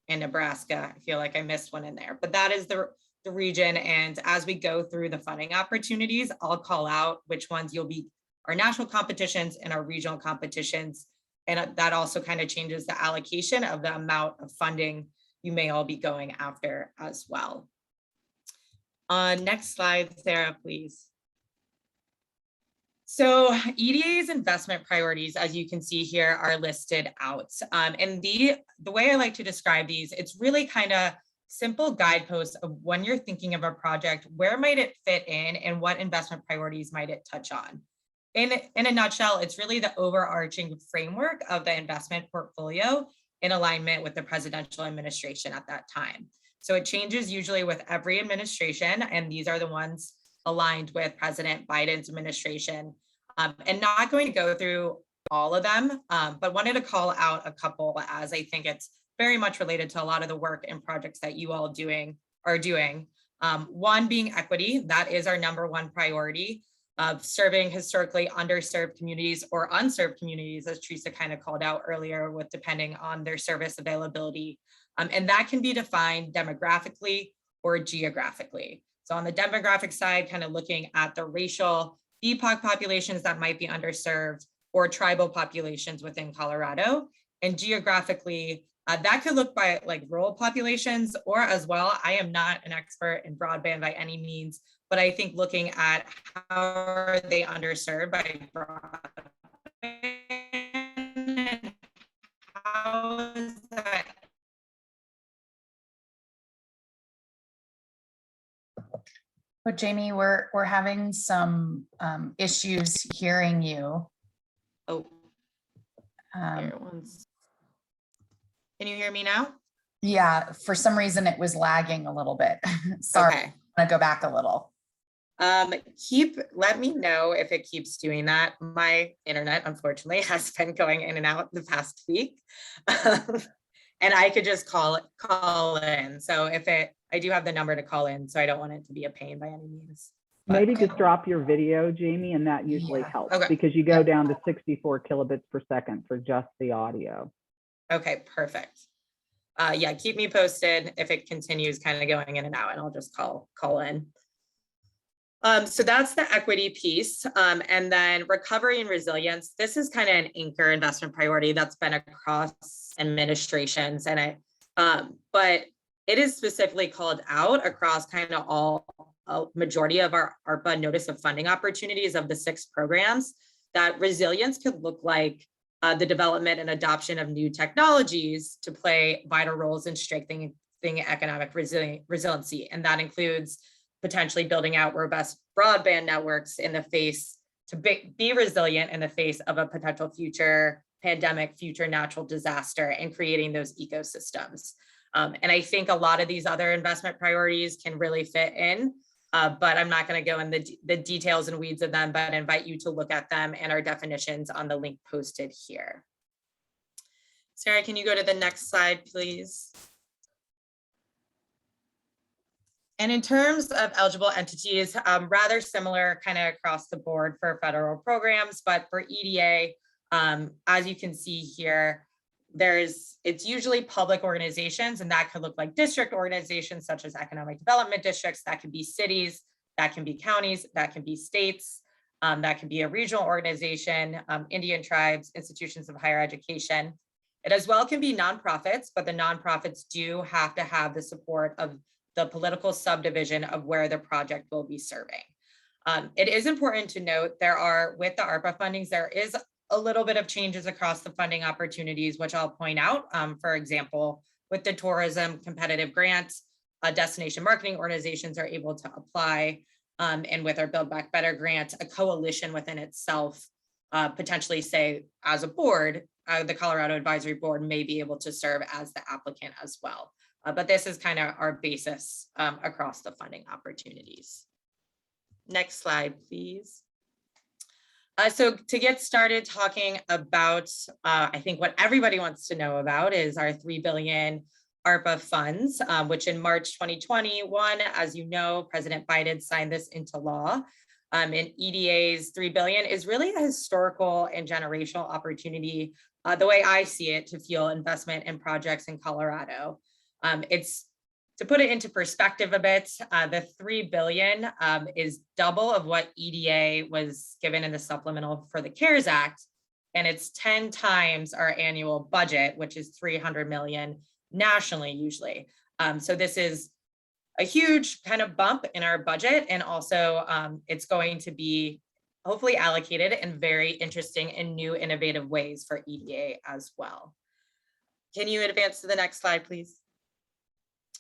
and Nebraska. I feel like I missed one in there, but that is the region. And as we go through the funding opportunities, I'll call out which ones you'll be our national competitions and our regional competitions. And that also kind of changes the allocation of the amount of funding you may all be going after as well. Next slide, Sarah, please. So EDA's investment priorities, as you can see here, are listed out. And the way I like to describe these, it's really kind of simple guideposts of when you're thinking of a project, where might it fit in and what investment priorities might it touch on? In a nutshell, it's really the overarching framework of the investment portfolio in alignment with the presidential administration at that time. So it changes usually with every administration, and these are the ones aligned with President Biden's administration. And not going to go through all of them, but wanted to call out a couple as I think it's very much related to a lot of the work and projects that you all are doing. One being equity, that is our #1 priority of serving historically underserved communities or unserved communities, as Teresa kind of called out earlier, with depending on their service availability. And that can be defined demographically or geographically. So on the demographic side, kind of looking at the racial BIPOC populations that might be underserved or tribal populations within Colorado. And geographically, that could look by like rural populations or as well. I am not an expert in broadband by any means, but I think looking at how are they underserved by broadband and how is that. But Jamie, we're having some issues hearing you. Oh, here, can you hear me now? Yeah, for some reason it was lagging a little bit. Sorry, Okay. I'm gonna go back a little. Let me know if it keeps doing that. My internet, unfortunately, has been going in and out the past week. And I could just call in. So I do have the number to call in, so I don't want it to be a pain by any means. But Maybe just drop your video, Jamie, and that usually helps because you go down to 64 kilobits per second for just the audio. Okay, perfect. Yeah, keep me posted if it continues kind of going in and out, and I'll just call in. So that's the equity piece. And then recovery and resilience. This is kind of an anchor investment priority that's been across administrations, and but it is specifically called out across kind of all a majority of our ARPA notice of funding opportunities of the 6 programs. That resilience could look like the development and adoption of new technologies to play vital roles in strengthening economic resiliency. And that includes potentially building out robust broadband networks in the face to be resilient in the face of a potential future pandemic, future natural disaster, and creating those ecosystems. And I think a lot of these other investment priorities can really fit in, but I'm not going to go in the details and weeds of them, but invite you to look at them and our definitions on the link posted here. Sarah, can you go to the next slide, please? And in terms of eligible entities, rather similar kind of across the board for federal programs, but for EDA, as you can see here, it's usually public organizations, and that could look like district organizations such as economic development districts, that can be cities, that can be counties, that can be states, that can be a regional organization, Indian tribes, institutions of higher education. It as well can be nonprofits, but the nonprofits do have to have the support of the political subdivision of where the project will be serving. It is important to note with the ARPA fundings, there is a little bit of changes across the funding opportunities, which I'll point out. For example, with the tourism competitive grants, destination marketing organizations are able to apply. And with our Build Back Better grant, a coalition within itself, potentially say as a board, the Colorado Advisory Board may be able to serve as the applicant as well. But this is kind of our basis across the funding opportunities. Next slide, please. So to get started talking about, I think what everybody wants to know about is our $3 billion ARPA funds, which in March 2021, as you know, President Biden signed this into law. And EDA's $3 billion is really a historical and generational opportunity, the way I see it, to fuel investment in projects in Colorado. It's to put it into perspective a bit, the $3 billion is double of what EDA was given in the supplemental for the CARES Act, and it's 10 times our annual budget, which is $300 million nationally usually. So this is a huge kind of bump in our budget, and also it's going to be hopefully allocated in very interesting and new innovative ways for EDA as well. Can you advance to the next slide, please?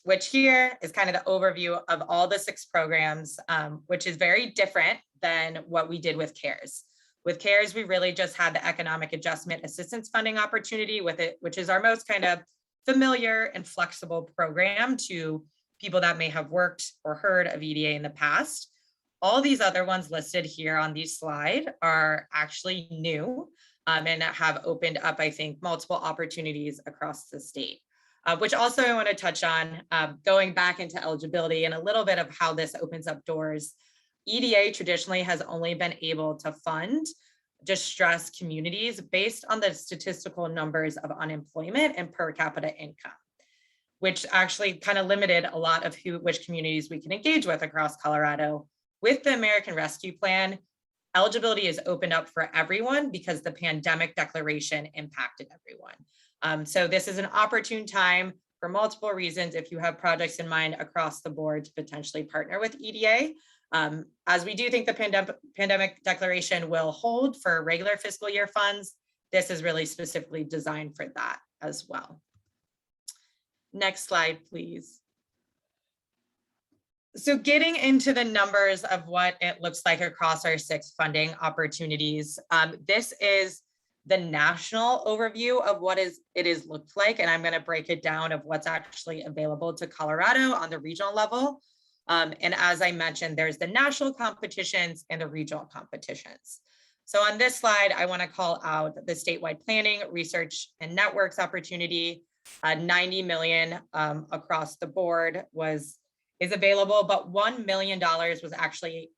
Which here is kind of the overview of all the 6 programs, which is very different than what we did with CARES. With CARES, we really just had the economic adjustment assistance funding opportunity with it, which is our most kind of familiar and flexible program to people that may have worked or heard of EDA in the past. All these other ones listed here on this slide are actually new and have opened up, I think, multiple opportunities across the state. which also I want to touch on, going back into eligibility and a little bit of how this opens up doors. EDA traditionally has only been able to fund distressed communities based on the statistical numbers of unemployment and per capita income, which actually kind of limited a lot of which communities we can engage with across Colorado. With the American Rescue Plan, eligibility is opened up for everyone because the pandemic declaration impacted everyone. So this is an opportune time for multiple reasons if you have projects in mind across the board to potentially partner with EDA. As we do think the pandemic declaration will hold for regular fiscal year funds, this is really specifically designed for that as well. Next slide, please. So getting into the numbers of what it looks like across our 6 funding opportunities, this is the national overview of what it is looked like, and I'm going to break it down of what's actually available to Colorado on the regional level. And as I mentioned, there's the national competitions and the regional competitions. So on this slide, I want to call out the statewide planning, research, and networks opportunity. 90 million across the board is available, but $1 million was actually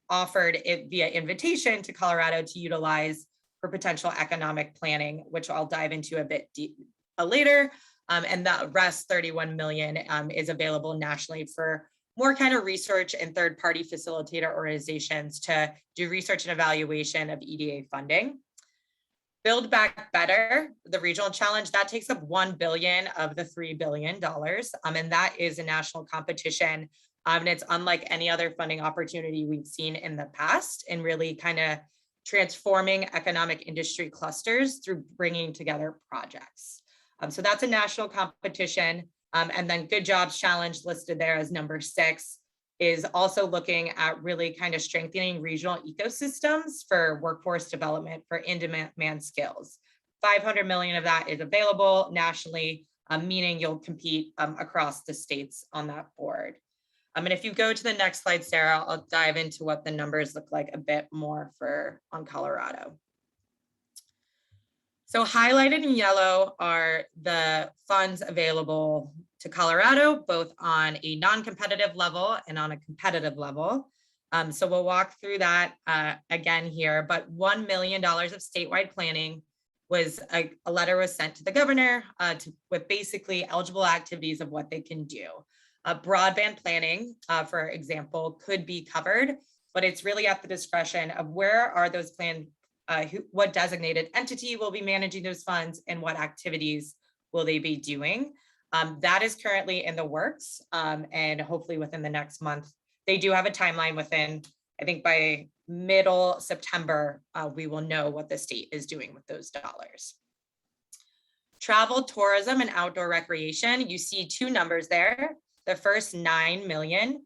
offered via invitation to Colorado to utilize for potential economic planning, which I'll dive into a bit later. And the rest 31 million is available nationally for more kind of research and third-party facilitator organizations to do research and evaluation of EDA funding. Build Back Better, the regional challenge, that takes up $1 billion of the $3 billion. And that is a national competition. And it's unlike any other funding opportunity we've seen in the past, and really kind of transforming economic industry clusters through bringing together projects. So that's a national competition. And then Good Jobs Challenge, listed there as number 6, is also looking at really kind of strengthening regional ecosystems for workforce development for in-demand skills. 500 million of that is available nationally, meaning you'll compete across the states on that board. And if you go to the next slide, Sarah, I'll dive into what the numbers look like a bit more on Colorado. So highlighted in yellow are the funds available to Colorado, both on a non-competitive level and on a competitive level. So we'll walk through that again here, but $1 million of statewide planning was a letter was sent to the governor with basically eligible activities of what they can do. Broadband planning, for example, could be covered, but it's really at the discretion of where are those planned, what designated entity will be managing those funds and what activities will they be doing. That is currently in the works, and hopefully within the next month. They do have a timeline within, I think by middle September, we will know what the state is doing with those dollars. Travel, tourism, and outdoor recreation, you see 2 numbers there. The first 9 million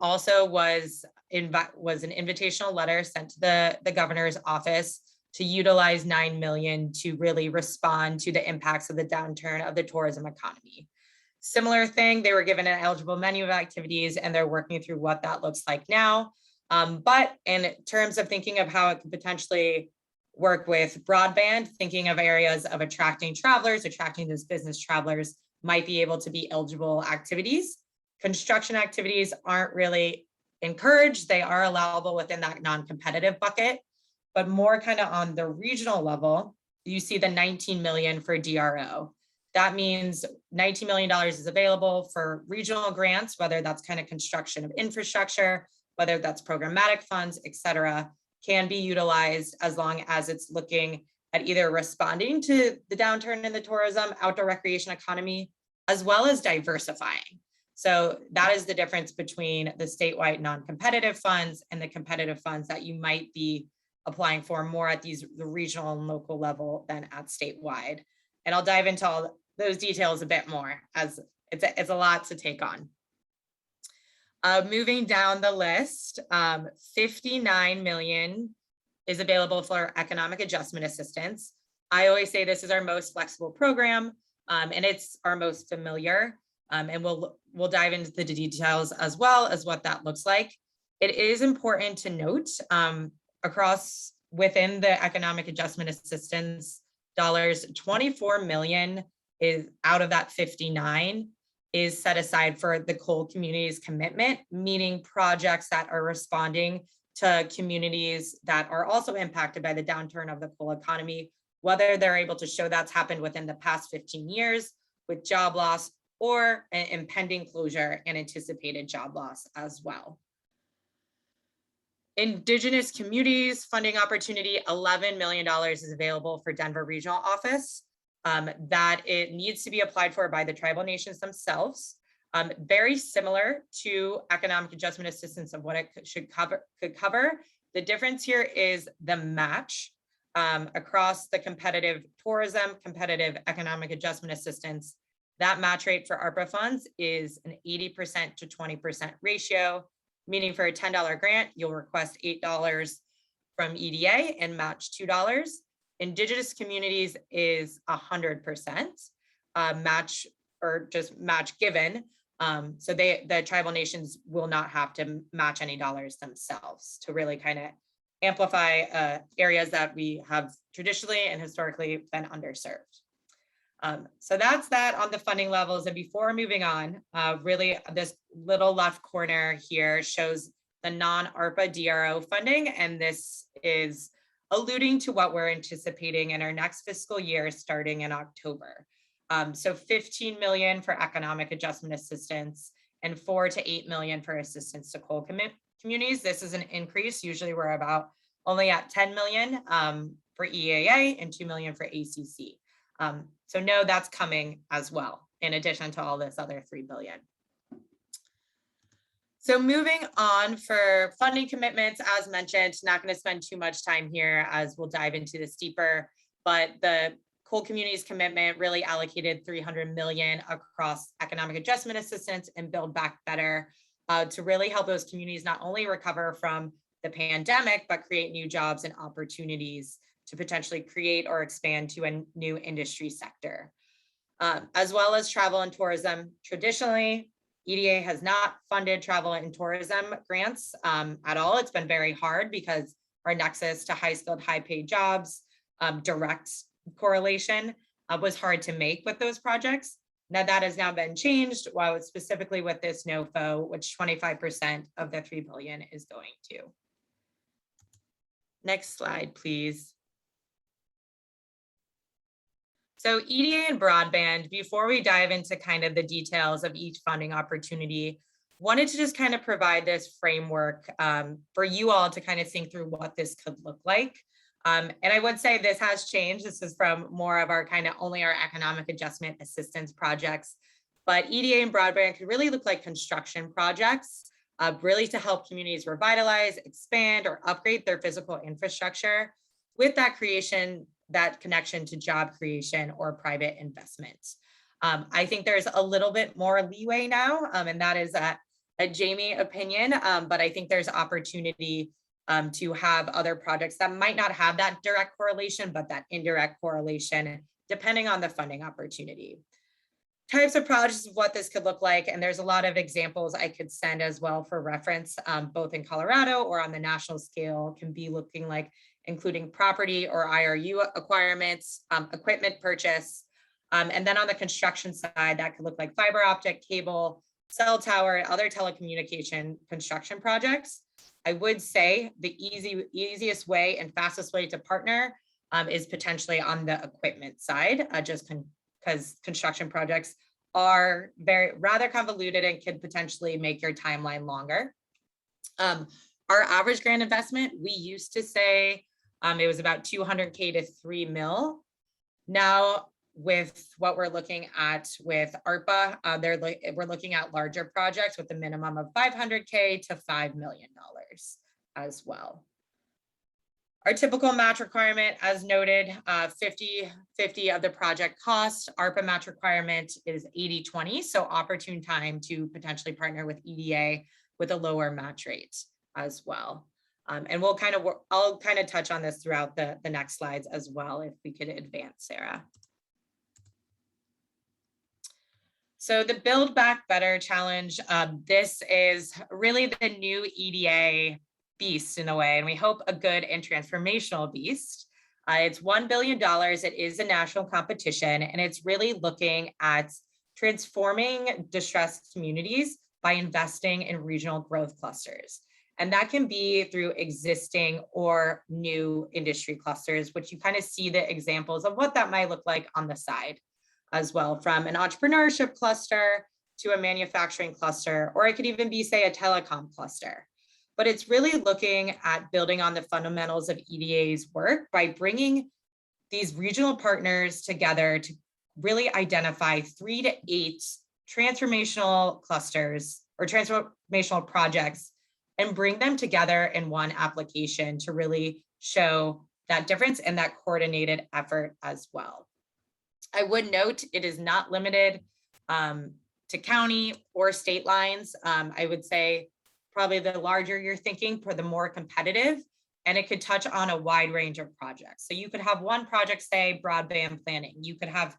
also was an invitational letter sent to the governor's office to utilize 9 million to really respond to the impacts of the downturn of the tourism economy. Similar thing, they were given an eligible menu of activities and they're working through what that looks like now. But in terms of thinking of how it could potentially work with broadband, thinking of areas of attracting travelers, attracting those business travelers might be able to be eligible activities. Construction activities aren't really encouraged. They are allowable within that non-competitive bucket, but more kind of on the regional level, you see the 19 million for DRO. That means $19 million is available for regional grants, whether that's kind of construction of infrastructure, whether that's programmatic funds, et cetera, can be utilized as long as it's looking at either responding to the downturn in the tourism, outdoor recreation economy, as well as diversifying. So that is the difference between the statewide non-competitive funds and the competitive funds that you might be applying for more at the regional and local level than at statewide. And I'll dive into all those details a bit more, as it's a lot to take on. Moving down the list, 59 million is available for economic adjustment assistance. I always say this is our most flexible program, and it's our most familiar. And we'll dive into the details as well as what that looks like. It is important to note within the economic adjustment assistance dollars, 24 million is out of that 59 is set aside for the coal communities commitment, meaning projects that are responding to communities that are also impacted by the downturn of the coal economy, whether they're able to show that's happened within the past 15 years with job loss or an impending closure and anticipated job loss as well. Indigenous communities funding opportunity, $11 million is available for Denver Regional Office. That it needs to be applied for by the tribal nations themselves. Very similar to economic adjustment assistance of what it could cover. The difference here is the match across the competitive tourism, competitive economic adjustment assistance. That match rate for ARPA funds is an 80% to 20% ratio, meaning for a $10 grant, you'll request $8 from EDA and match $2. Indigenous communities is 100% match or just match given. So the tribal nations will not have to match any dollars themselves to really kind of amplify areas that we have traditionally and historically been underserved. So that's that on the funding levels. And before moving on, really this little left corner here shows the non-ARPA DRO funding. And this is alluding to what we're anticipating in our next fiscal year starting in October. So 15 million for economic adjustment assistance and 4 to 8 million for assistance to coal communities. This is an increase. Usually we're about only at 10 million for EAA and 2 million for ACC. So no, that's coming as well, in addition to all this other 3 billion. So moving on for funding commitments, as mentioned, not going to spend too much time here as we'll dive into this deeper, but the coal communities commitment really allocated 300 million across economic adjustment assistance and Build Back Better to really help those communities not only recover from the pandemic, but create new jobs and opportunities to potentially create or expand to a new industry sector. As well as travel and tourism. Traditionally, EDA has not funded travel and tourism grants at all. It's been very hard because our nexus to high skilled, high paid jobs, direct correlation was hard to make with those projects. Now that has now been changed, while it's specifically with this NOFO, which 25% of the 3 billion is going to. Next slide, please. So EDA and broadband, before we dive into kind of the details of each funding opportunity, wanted to just kind of provide this framework for you all to kind of think through what this could look like. And I would say this has changed. This is from more of our kind of only our economic adjustment assistance projects, but EDA and broadband could really look like construction projects, really to help communities revitalize, expand, or upgrade their physical infrastructure with that creation, that connection to job creation or private investment. I think there's a little bit more leeway now, and that is a Jamie opinion, but I think there's opportunity to have other projects that might not have that direct correlation, but that indirect correlation, depending on the funding opportunity. Types of projects of what this could look like, and there's a lot of examples I could send as well for reference, both in Colorado or on the national scale, can be looking like including property or IRU acquirements, equipment purchase, and then on the construction side, that could look like fiber optic, cable, cell tower, and other telecommunication construction projects. I would say the easiest way and fastest way to partner is potentially on the equipment side, just because construction projects are rather convoluted and could potentially make your timeline longer. Our average grant investment, we used to say it was about 200K to 3 mil. Now, with what we're looking at with ARPA, we're looking at larger projects with a minimum of 500K to $5 million as well. Our typical match requirement, as noted, 50-50 of the project cost. ARPA match requirement is 80-20, so opportune time to potentially partner with EDA with a lower match rate as well. And I'll kind of touch on this throughout the next slides as well, if we could advance, Sarah. So the Build Back Better challenge, this is really the new EDA beast in a way, and we hope a good and transformational beast. It's $1 billion. It is a national competition, and it's really looking at transforming distressed communities by investing in regional growth clusters. And that can be through existing or new industry clusters, which you kind of see the examples of what that might look like on the side as well, from an entrepreneurship cluster to a manufacturing cluster, or it could even be, say, a telecom cluster. But it's really looking at building on the fundamentals of EDA's work by bringing these regional partners together to really identify 3 to 8 transformational clusters or transformational projects and bring them together in one application to really show that difference and that coordinated effort as well. I would note it is not limited to county or state lines. I would say probably the larger you're thinking, for the more competitive, and it could touch on a wide range of projects. So you could have one project, say broadband planning. You could have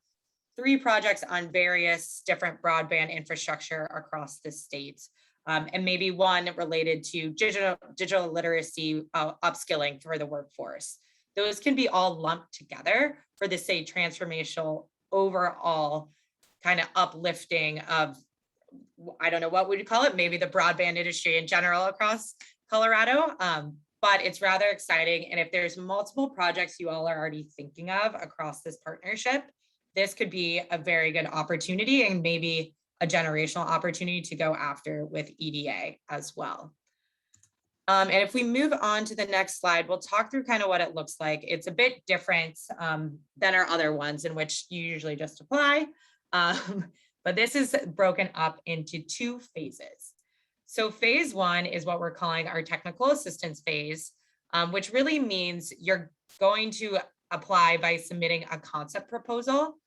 3 projects on various different broadband infrastructure across the state. And maybe one related to digital literacy upskilling for the workforce. Those can be all lumped together for the, say, transformational overall kind of uplifting of, I don't know, what would you call it? Maybe the broadband industry in general across Colorado. But it's rather exciting. And if there's multiple projects you all are already thinking of across this partnership, this could be a very good opportunity and maybe a generational opportunity to go after with EDA as well. And if we move on to the next slide, we'll talk through kind of what it looks like. It's a bit different than our other ones in which you usually just apply. But this is broken up into 2 phases. So phase 1 is what we're calling our technical assistance phase, which really means you're going to apply by submitting a concept proposal.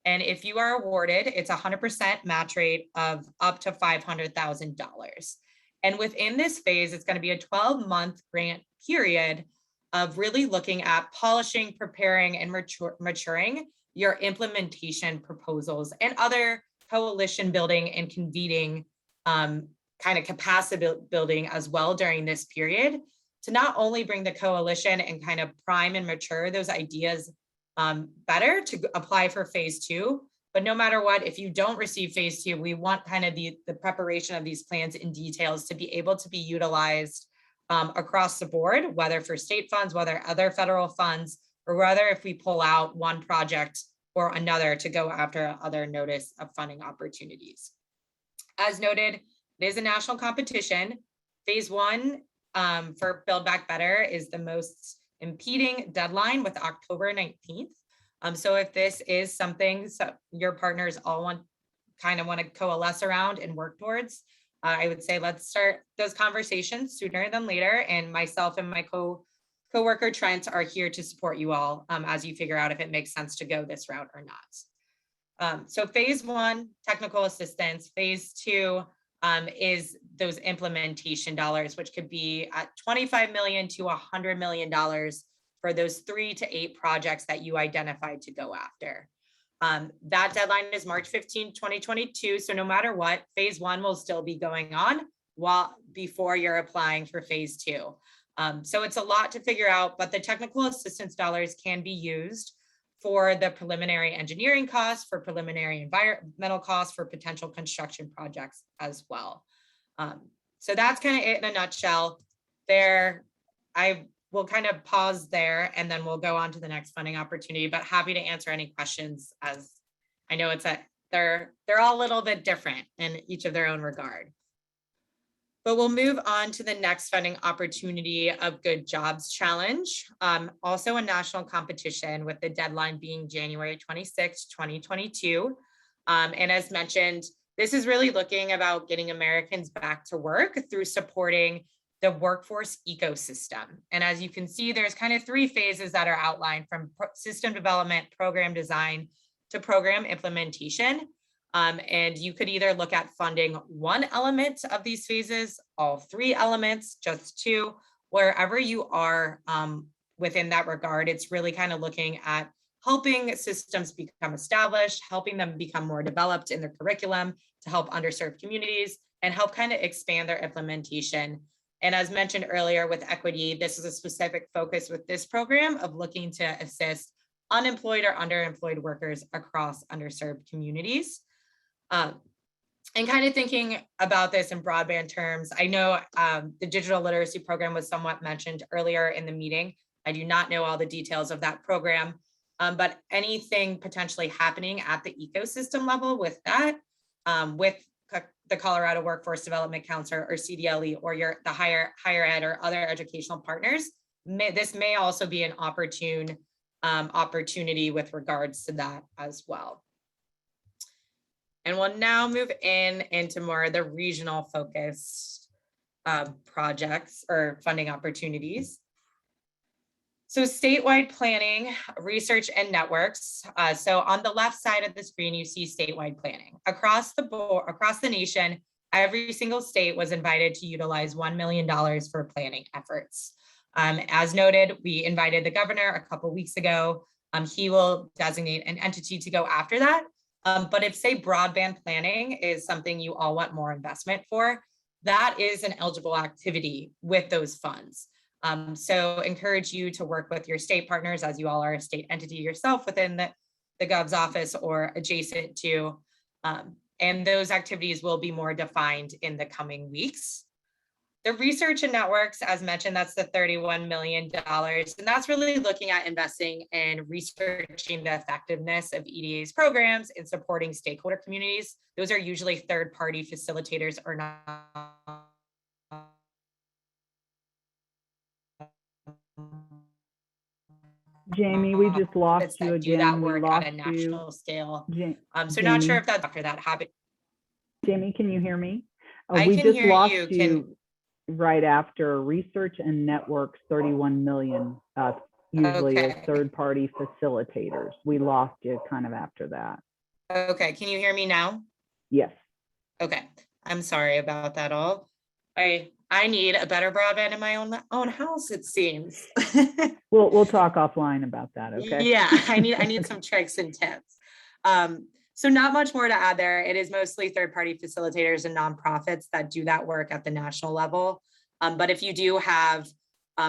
And if you are awarded, it's 100% match rate of up to $500,000. And within this phase, it's going to be a 12-month grant period of really looking at polishing, preparing, and maturing your implementation proposals and other coalition building and convening kind of capacity building as well during this period, to not only bring the coalition and kind of prime and mature those ideas better to apply for phase 2. But no matter what, if you don't receive phase 2, we want kind of the preparation of these plans in details to be able to be utilized across the board, whether for state funds, whether other federal funds, or whether if we pull out one project or another to go after other notice of funding opportunities. As noted, it is a national competition. Phase 1 for Build Back Better is the most impeding deadline with October 19th. So if this is something your partners all want to coalesce around and work towards, I would say let's start those conversations sooner than later. And myself and my co-worker Trent are here to support you all as you figure out if it makes sense to go this route or not. So phase 1, technical assistance. Phase 2 is those implementation dollars, which could be at $25 million to $100 million for those 3 to 8 projects that you identified to go after. That deadline is March 15, 2022. So no matter what, phase 1 will still be going on before you're applying for phase 2. So it's a lot to figure out, but the technical assistance dollars can be used for the preliminary engineering costs, for preliminary environmental costs, for potential construction projects as well. So that's kind of it in a nutshell. I will kind of pause there and then we'll go on to the next funding opportunity, but happy to answer any questions, as I know they're all a little bit different in each of their own regard. But we'll move on to the next funding opportunity of Good Jobs Challenge, also a national competition with the deadline being January 26, 2022. And as mentioned, this is really looking about getting Americans back to work through supporting the workforce ecosystem. And as you can see, there's kind of 3 phases that are outlined, from system development, program design, to program implementation. And you could either look at funding one element of these phases, all 3 elements, just 2, wherever you are within that regard. It's really kind of looking at helping systems become established, helping them become more developed in their curriculum to help underserved communities, and help kind of expand their implementation And as mentioned earlier with equity, this is a specific focus with this program of looking to assist unemployed or underemployed workers across underserved communities. And kind of thinking about this in broadband terms, I know the digital literacy program was somewhat mentioned earlier in the meeting. I do not know all the details of that program, but anything potentially happening at the ecosystem level with that, with the Colorado Workforce Development Council or CDLE or the higher ed or other educational partners, this may also be an opportunity with regards to that as well. And we'll now move into more of the regional focused projects or funding opportunities. So statewide planning, research and networks. So on the left side of the screen, you see statewide planning. Across the board, across the nation, every single state was invited to utilize $1 million for planning efforts. As noted, we invited the governor a couple weeks ago. He will designate an entity to go after that. But if, say, broadband planning is something you all want more investment for, that is an eligible activity with those funds. So encourage you to work with your state partners, as you all are a state entity yourself within the Gov's office or adjacent to, and those activities will be more defined in the coming weeks. The research and networks, as mentioned, that's the $31 million. And that's really looking at investing in researching the effectiveness of EDA's programs and supporting stakeholder communities. Those are usually third-party facilitators or not. Jamie, we just lost you again. Do that work we lost at a national scale. So Jamie, not sure if that's after that happened. Jamie, can you hear me? I we can just hear lost you. Right after research and networks, 31 million, usually as third-party facilitators. We lost you kind of after that. Okay, can you hear me now? Yes. Okay, I'm sorry about that all. I need a better broadband in my own house, it seems. We'll talk offline about that, okay? Yeah, I need some tricks and tips. So not much more to add there. It is mostly third-party facilitators and nonprofits that do that work at the national level. But if you do have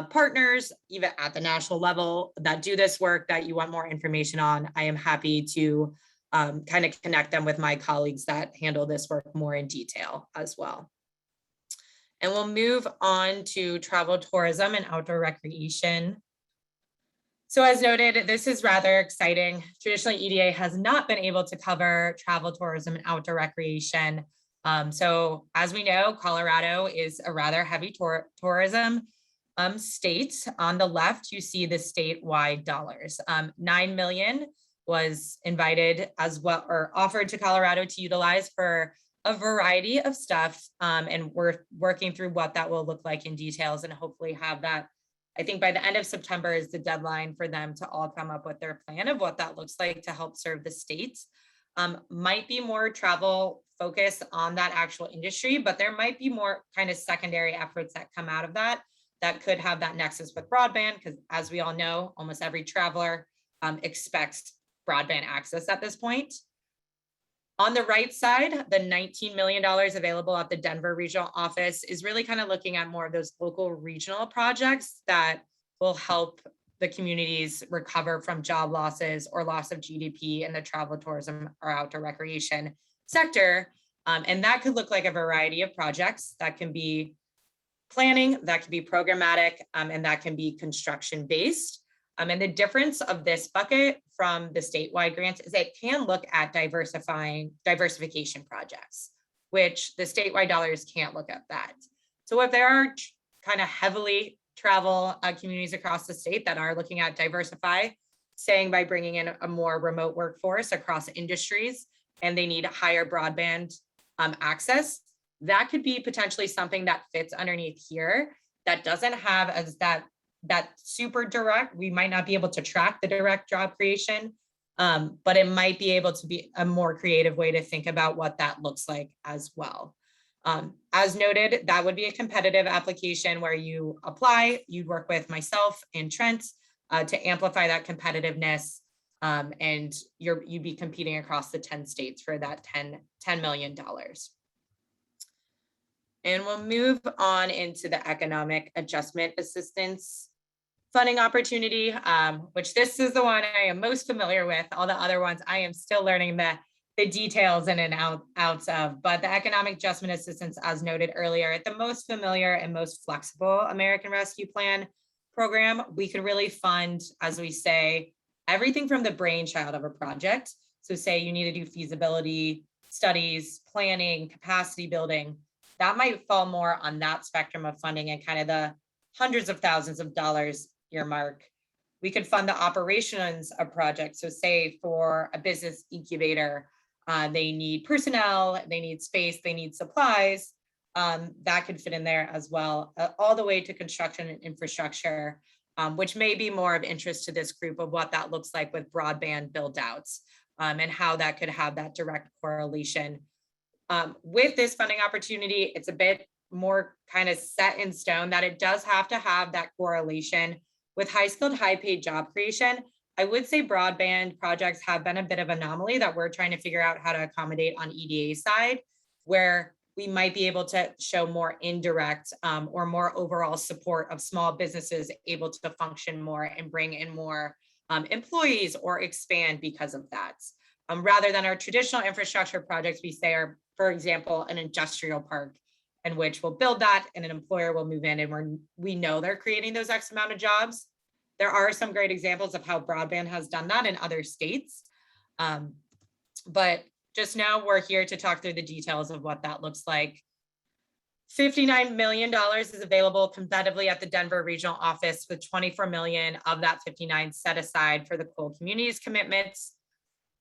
partners, even at the national level, that do this work that you want more information on, I am happy to kind of connect them with my colleagues that handle this work more in detail as well. And we'll move on to travel, tourism, and outdoor recreation. So as noted, this is rather exciting. Traditionally, EDA has not been able to cover travel, tourism, and outdoor recreation. So as we know, Colorado is a rather heavy tourism state. On the left, you see the statewide dollars. 9 million was invited as well, or offered to Colorado to utilize for a variety of stuff. And we're working through what that will look like in details and hopefully have that. I think by the end of September is the deadline for them to all come up with their plan of what that looks like to help serve the states. Might be more travel focus on that actual industry, but there might be more kind of secondary efforts that come out of that could have that nexus with broadband, because as we all know, almost every traveler expects broadband access at this point. On the right side, the $19 million available at the Denver regional office is really kind of looking at more of those local regional projects that will help the communities recover from job losses or loss of GDP in the travel, tourism, or outdoor recreation sector. And that could look like a variety of projects. That can be planning, that can be programmatic, and that can be construction based. And the difference of this bucket from the statewide grants is it can look at diversification projects, which the statewide dollars can't look at that. So if there are kind of heavily travel communities across the state that are looking at diversify, saying by bringing in a more remote workforce across industries, and they need higher broadband access, that could be potentially something that fits underneath here that doesn't have as that super direct. We might not be able to track the direct job creation, but it might be able to be a more creative way to think about what that looks like as well. As noted, that would be a competitive application where you apply, you'd work with myself and Trent to amplify that competitiveness, and you'd be competing across the 10 states for that $10 million. And we'll move on into the economic adjustment assistance funding opportunity, which this is the one I am most familiar with. All the other ones I am still learning the details in and outs of, but the economic adjustment assistance, as noted earlier, the most familiar and most flexible American Rescue Plan program. We can really fund, as we say, everything from the brainchild of a project. So say you need to do feasibility studies, planning, capacity building, that might fall more on that spectrum of funding and kind of the hundreds of thousands of dollars earmark. We could fund the operations of projects. So say for a business incubator, they need personnel, they need space, they need supplies. That could fit in there as well, all the way to construction and infrastructure, which may be more of interest to this group of what that looks like with broadband build outs, and how that could have that direct correlation. With this funding opportunity, it's a bit more kind of set in stone that it does have to have that correlation with high skilled, high paid job creation. I would say broadband projects have been a bit of an anomaly that we're trying to figure out how to accommodate on EDA side, where we might be able to show more indirect or more overall support of small businesses able to function more and bring in more employees or expand because of that. Rather than our traditional infrastructure projects, we say are, for example, an industrial park in which we'll build that and an employer will move in and we know they're creating those X amount of jobs. There are some great examples of how broadband has done that in other states. But just now we're here to talk through the details of what that looks like. $59 million is available competitively at the Denver regional office, with 24 million of that 59 set aside for the coal communities commitments.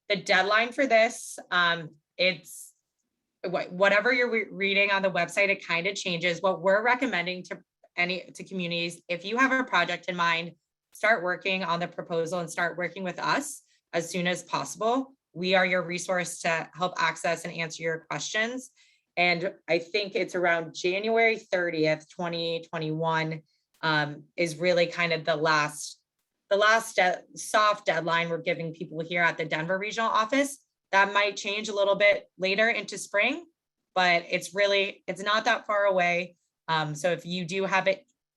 The deadline for this, it's whatever you're reading on the website, it kind of changes. What we're recommending to communities, if you have a project in mind, start working on the proposal and start working with us as soon as possible. We are your resource to help access and answer your questions. And I think it's around January 30th, 2021 is really kind of the last soft deadline we're giving people here at the Denver regional office. That might change a little bit later into spring, but it's not that far away. So if you do have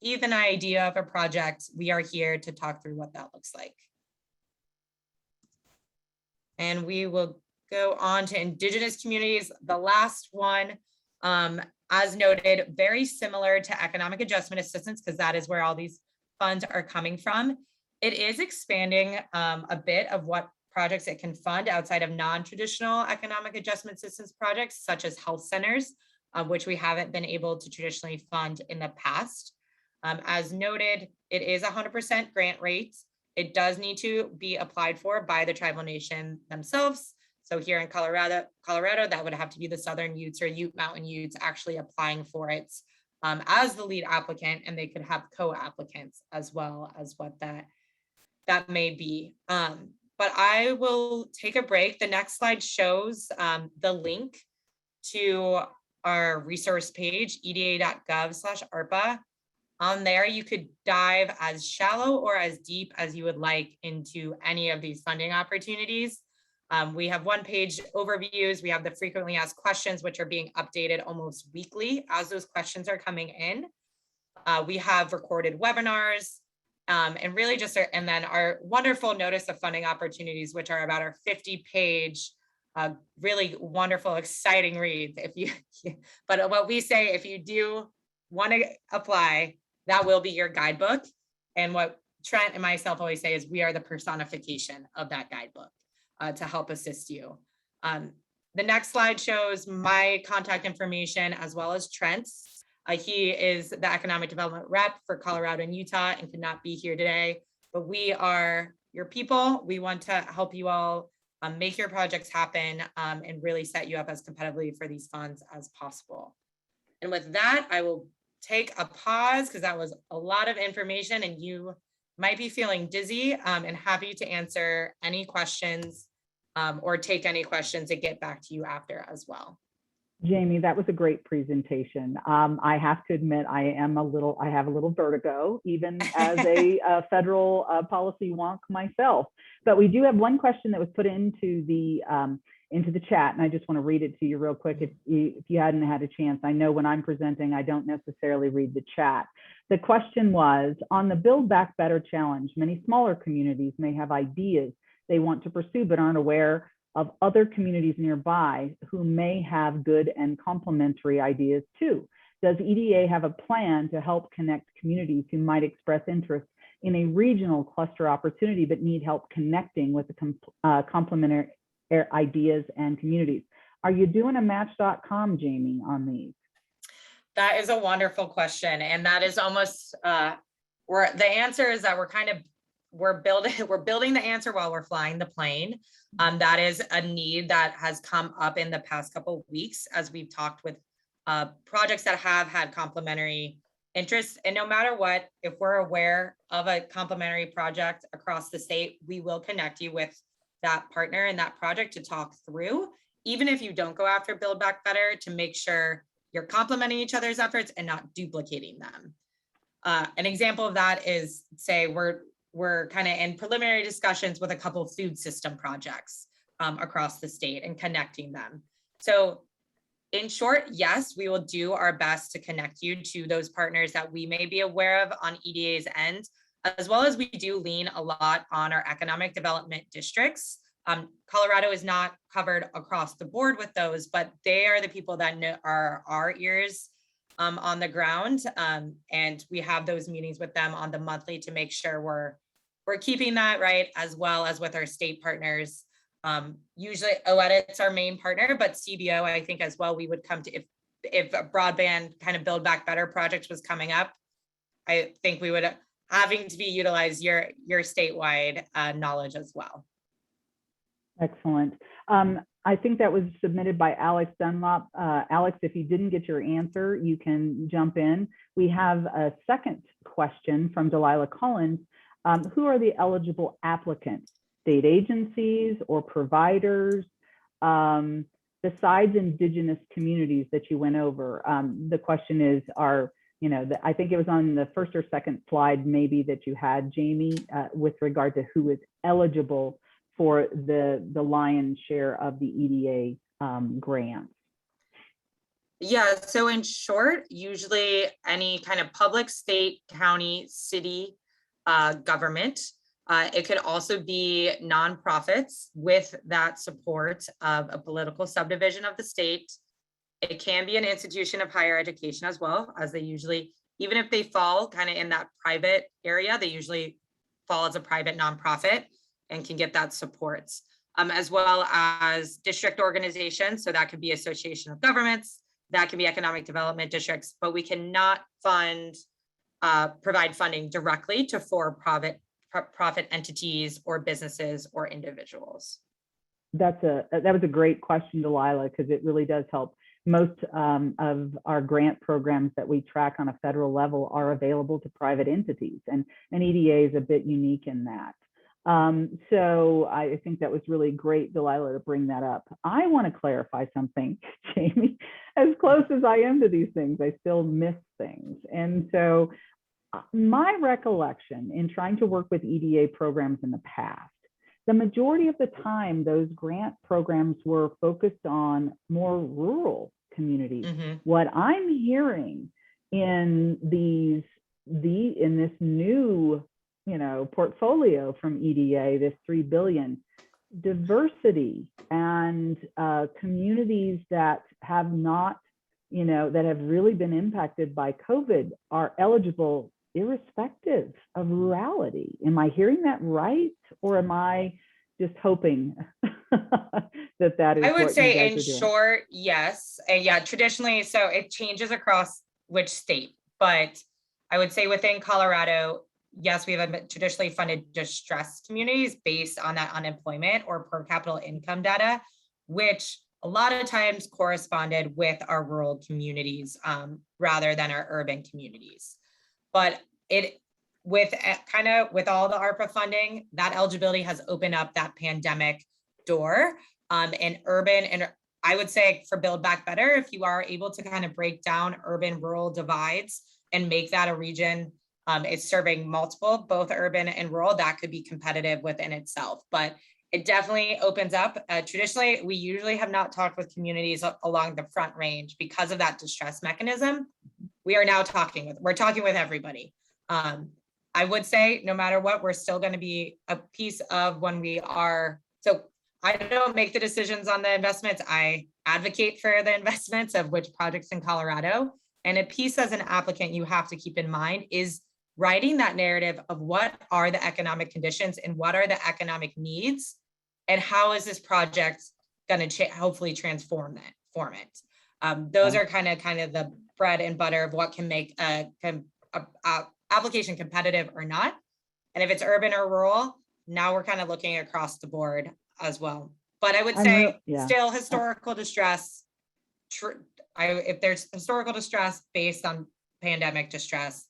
even an idea of a project, we are here to talk through what that looks like. And we will go on to Indigenous communities. The last one, as noted, very similar to economic adjustment assistance, because that is where all these funds are coming from. It is expanding a bit of what projects it can fund outside of non-traditional economic adjustment assistance projects, such as health centers, which we haven't been able to traditionally fund in the past. As noted, it is 100% grant rate. It does need to be applied for by the tribal nation themselves. So here in Colorado, that would have to be the Southern Utes or Ute Mountain Utes actually applying for it as the lead applicant, and they could have co-applicants as well as what that may be. But I will take a break. The next slide shows the link to our resource page, eda.gov/ARPA. On there, you could dive as shallow or as deep as you would like into any of these funding opportunities. We have one-page overviews. We have the frequently asked questions, which are being updated almost weekly as those questions are coming in. We have recorded webinars, and really just, and then our wonderful notice of funding opportunities, which are about our 50-page, really wonderful, exciting reads. But what we say, if you do want to apply, that will be your guidebook. And what Trent and myself always say is we are the personification of that guidebook to help assist you. The next slide shows my contact information as well as Trent's. He is the economic development rep for Colorado and Utah and could not be here today, but we are your people. We want to help you all make your projects happen and really set you up as competitively for these funds as possible. And with that, I will take a pause because that was a lot of information and you might be feeling dizzy, and happy to answer any questions or take any questions and get back to you after as well. Jamie, that was a great presentation. I have to admit, I have a little vertigo, even as a federal policy wonk myself. But we do have one question that was put into the into the chat, and I just want to read it to you real quick if you hadn't had a chance. I know when I'm presenting, I don't necessarily read the chat. The question was, on the Build Back Better challenge, many smaller communities may have ideas they want to pursue but aren't aware of other communities nearby who may have good and complementary ideas too. Does EDA have a plan to help connect communities who might express interest in a regional cluster opportunity but need help connecting with the complementary ideas and communities? Are you doing a match.com, Jamie, on these? That is a wonderful question. And that is almost, the answer is that we're building the answer while we're flying the plane. That is a need that has come up in the past couple of weeks as we've talked with projects that have had complementary interests. And no matter what, if we're aware of a complementary project across the state, we will connect you with that partner and that project to talk through, even if you don't go after Build Back Better, to make sure you're complementing each other's efforts and not duplicating them. An example of that is, say, we're kind of in preliminary discussions with a couple of food system projects across the state and connecting them. So in short, yes, we will do our best to connect you to those partners that we may be aware of on EDA's end, as well as we do lean a lot on our economic development districts. Colorado is not covered across the board with those, but they are the people that are our ears on the ground. And we have those meetings with them on the monthly to make sure we're keeping that right, as well as with our state partners. Usually OEDIT's our main partner, but CBO, I think as well, we would come to, if a broadband kind of Build Back Better project was coming up, I think we would having to be utilize your statewide knowledge as well. Excellent. I think that was submitted by Alex Dunlop. Alex, if you didn't get your answer, you can jump in. We have a second question from Delilah Collins. Who are the eligible applicants? State agencies or providers, besides Indigenous communities that you went over? The question is, I think it was on the first or second slide maybe that you had, Jamie, with regard to who is eligible for the lion's share of the EDA grants. Yeah, so in short, usually any kind of public, state, county, city government. It could also be nonprofits with that support of a political subdivision of the state. It can be an institution of higher education as well, as they usually, even if they fall kind of in that private area, they usually fall as a private nonprofit and can get that support, as well as district organizations. So that could be association of governments, that can be economic development districts, but we cannot provide funding directly to for-profit entities or businesses or individuals. That was a great question, Delilah, because it really does help. Most of our grant programs that we track on a federal level are available to private entities, and EDA is a bit unique in that. So I think that was really great, Delilah, to bring that up. I want to clarify something, Jamie. As close as I am to these things, I still miss things. And so my recollection in trying to work with EDA programs in the past, the majority of the time, those grant programs were focused on more rural communities. Mm-hmm. What I'm hearing in this new, portfolio from EDA, this $3 billion, diversity and communities that have not, that have really been impacted by COVID are eligible irrespective of rurality. Am I hearing that right? Or am I just hoping that is? I would say in short, yes. And yeah, traditionally, so it changes across which state, but I would say within Colorado, yes, we have traditionally funded distressed communities based on that unemployment or per capita income data, which a lot of times corresponded with our rural communities rather than our urban communities. But with all the ARPA funding, that eligibility has opened up that pandemic door in urban. And I would say for Build Back Better, if you are able to kind of break down urban rural divides and make that a region, it's serving multiple, both urban and rural, that could be competitive within itself. But it definitely opens up. Traditionally, we usually have not talked with communities along the Front Range because of that distress mechanism. We are now talking with everybody. I would say no matter what, we're still going to be a piece of when we are. So I don't make the decisions on the investments. I advocate for the investments of which projects in Colorado. And a piece as an applicant you have to keep in mind is writing that narrative of what are the economic conditions and what are the economic needs and how is this project going to hopefully transform it. Those are kind of the bread and butter of what can make a application competitive or not. And if it's urban or rural, now we're kind of looking across the board as well. But I would say still historical distress. If there's historical distress based on pandemic distress,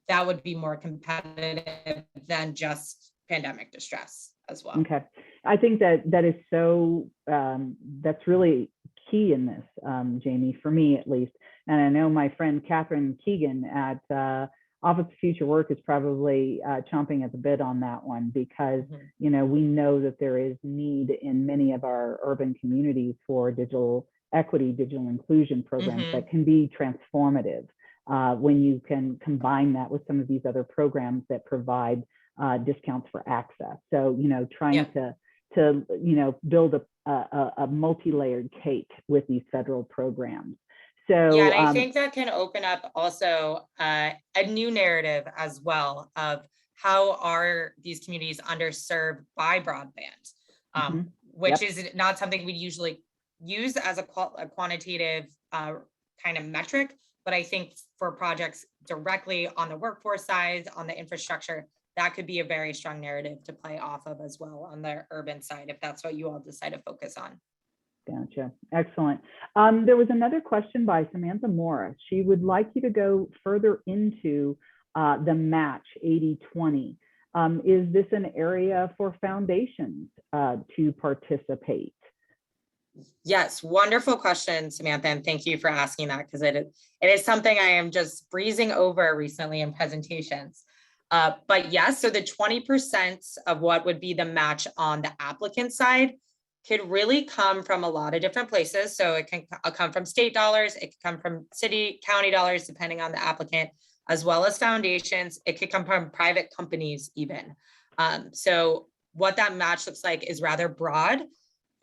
that would be more competitive than just pandemic distress as well. Okay. I think that is so, that's really key in this, Jamie, for me at least. And I know my friend Catherine Keegan at Office of Future Work is probably chomping at the bit on that one because, you know, we know that there is need in many of our urban communities for digital equity, digital inclusion programs that can be transformative when you can combine that with some of these other programs that provide discounts for access. So, you know, trying to you know, build a multi-layered cake with these federal programs. So yeah, and I think that can open up also a new narrative as well of how are these communities underserved by broadband, which is not something we usually use as a quantitative kind of metric, but I think for projects directly on the workforce side, on the infrastructure, that could be a very strong narrative to play off of as well on the urban side, if that's what you all decide to focus on. Gotcha. Excellent. There was another question by Samantha Morris. She would like you to go further into the match 80-20. Is this an area for foundations to participate? Yes, wonderful question, Samantha, and thank you for asking that because it is something I am just breezing over recently in presentations. But yes, so the 20% of what would be the match on the applicant side could really come from a lot of different places. So it can come from state dollars, it could come from city, county dollars, depending on the applicant, as well as foundations. It could come from private companies even. So what that match looks like is rather broad.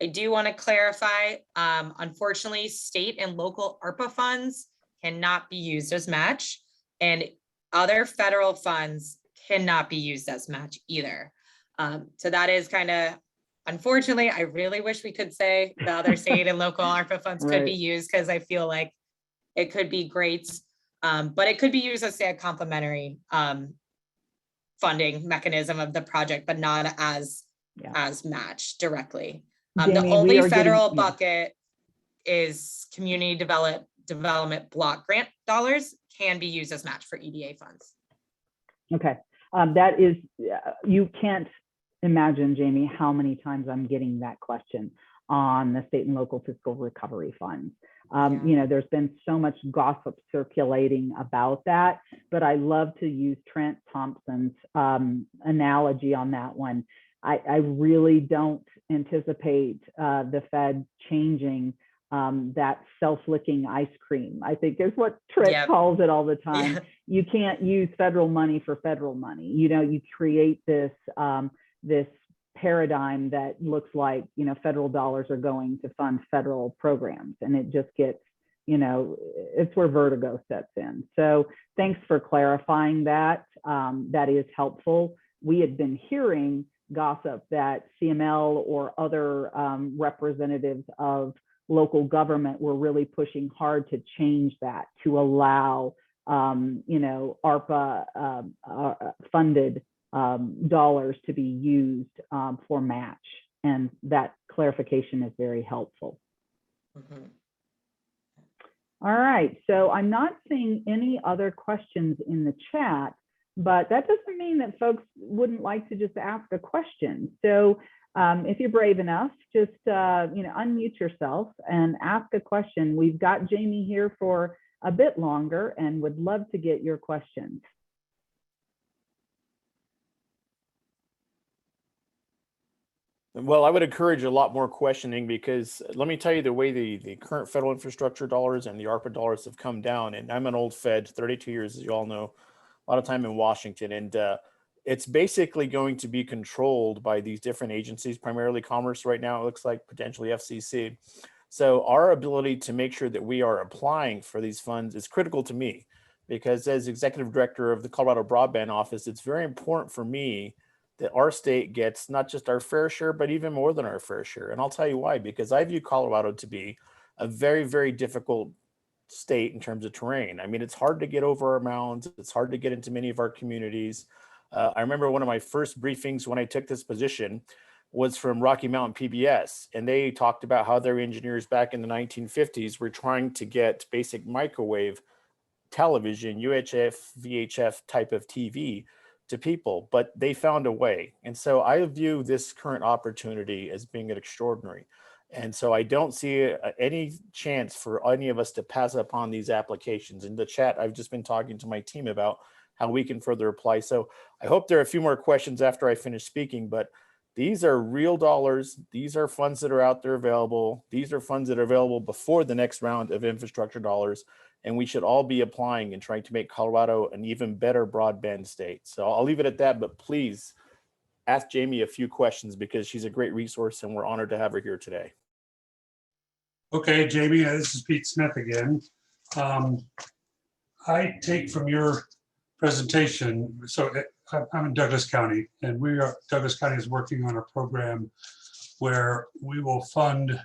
I do want to clarify, unfortunately, state and local ARPA funds cannot be used as match, and other federal funds cannot be used as match either. So that is kind of, unfortunately, I really wish we could say the other state and local ARPA funds could be used because I feel like it could be great, but it could be used as, say, a complementary funding mechanism of the project, but not as match directly. Jamie, the only federal bucket is community development block grant dollars can be used as match for EDA funds. Okay, that is, you can't imagine, Jamie, how many times I'm getting that question on the state and local fiscal recovery funds. You know, there's been so much gossip circulating about that, but I love to use Trent Thompson's analogy on that one. I really don't anticipate the Fed changing that self-licking ice cream, I think is what Trent calls it all the time. You can't use federal money for federal money. You know, you create this this paradigm that looks like, you know, federal dollars are going to fund federal programs, and it just gets, you know, it's where vertigo sets in. So thanks for clarifying that. That is helpful. We had been hearing gossip that CML or other representatiures of local government were really pushing hard to change that, to allow, you know, ARPA funded dollars to be used for match. And that clarification is very helpful. All right, so I'm not seeing any other questions in the chat, but that doesn't mean that folks wouldn't like to just ask a question. So if you're brave enough, just you know, unmute yourself and ask a question. We've got Jamie here for a bit longer and would love to get your questions. Well, I would encourage a lot more questioning, because let me tell you, the way the current federal infrastructure dollars and the ARPA dollars have come down, and I'm an old Fed, 32 years, as you all know, a lot of time in Washington, and it's basically going to be controlled by these different agencies, primarily Commerce right now, it looks like, potentially FCC. So our ability to make sure that we are applying for these funds is critical to me, because as executive director of the Colorado Broadband Office, it's very important for me that our state gets not just our fair share, but even more than our fair share. And I'll tell you why, because I view Colorado to be a very, very difficult state in terms of terrain. I mean, it's hard to get over our mountains. It's hard to get into many of our communities. I remember one of my first briefings when I took this position was from Rocky Mountain PBS. And they talked about how their engineers back in the 1950s were trying to get basic microwave television, UHF, VHF type of TV to people, but they found a way. And so I view this current opportunity as being extraordinary. And so I don't see any chance for any of us to pass up on these applications. In the chat, I've just been talking to my team about how we can further apply. So I hope there are a few more questions after I finish speaking, but these are real dollars. These are funds that are out there available. These are funds that are available before the next round of infrastructure dollars. And we should all be applying and trying to make Colorado an even better broadband state. So I'll leave it at that, but please ask Jamie a few questions, because she's a great resource and we're honored to have her here today. Okay, Jamie, this is Pete Smith again. I take from your presentation, so I'm in Douglas County, and Douglas County is working on a program where we will fund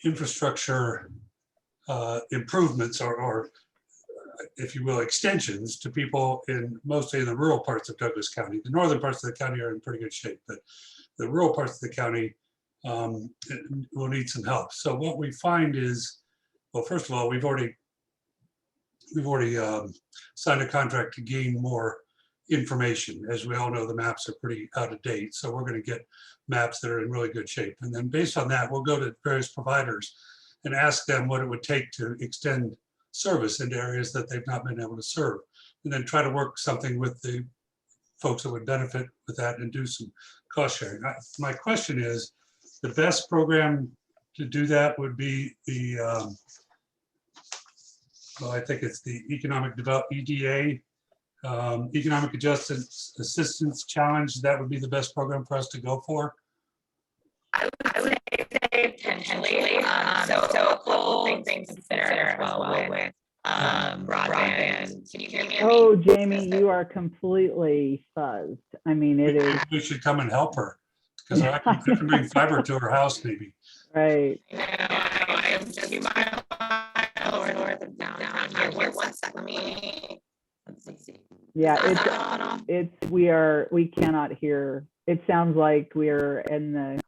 infrastructure improvements or if you will, extensions to people mostly in the rural parts of Douglas County. The northern parts of the county are in pretty good shape, but the rural parts of the county will need some help. So what we find is, well, first of all, we've already signed a contract to gain more information. As we all know, the maps are pretty out of date. So we're going to get maps that are in really good shape. And then based on that, we'll go to various providers and ask them what it would take to extend service into areas that they've not been able to serve. And then try to work something with the folks that would benefit with that and do some cost sharing. My question is, the best program to do that would be the, well, I think it's the Economic Development, EDA, Economic Assistance Challenge. That would be the best program for us to go for. I would say potentially. So a couple things to consider as well with broadband. Can you hear me? Oh, Jamie, you are completely fuzzed. I mean, it is. We should come and help her, because I can bring fiber to her house maybe. Right. I am just a mile north of downtown here. 1 second. Let's see. Yeah, we cannot hear. It sounds like we're in the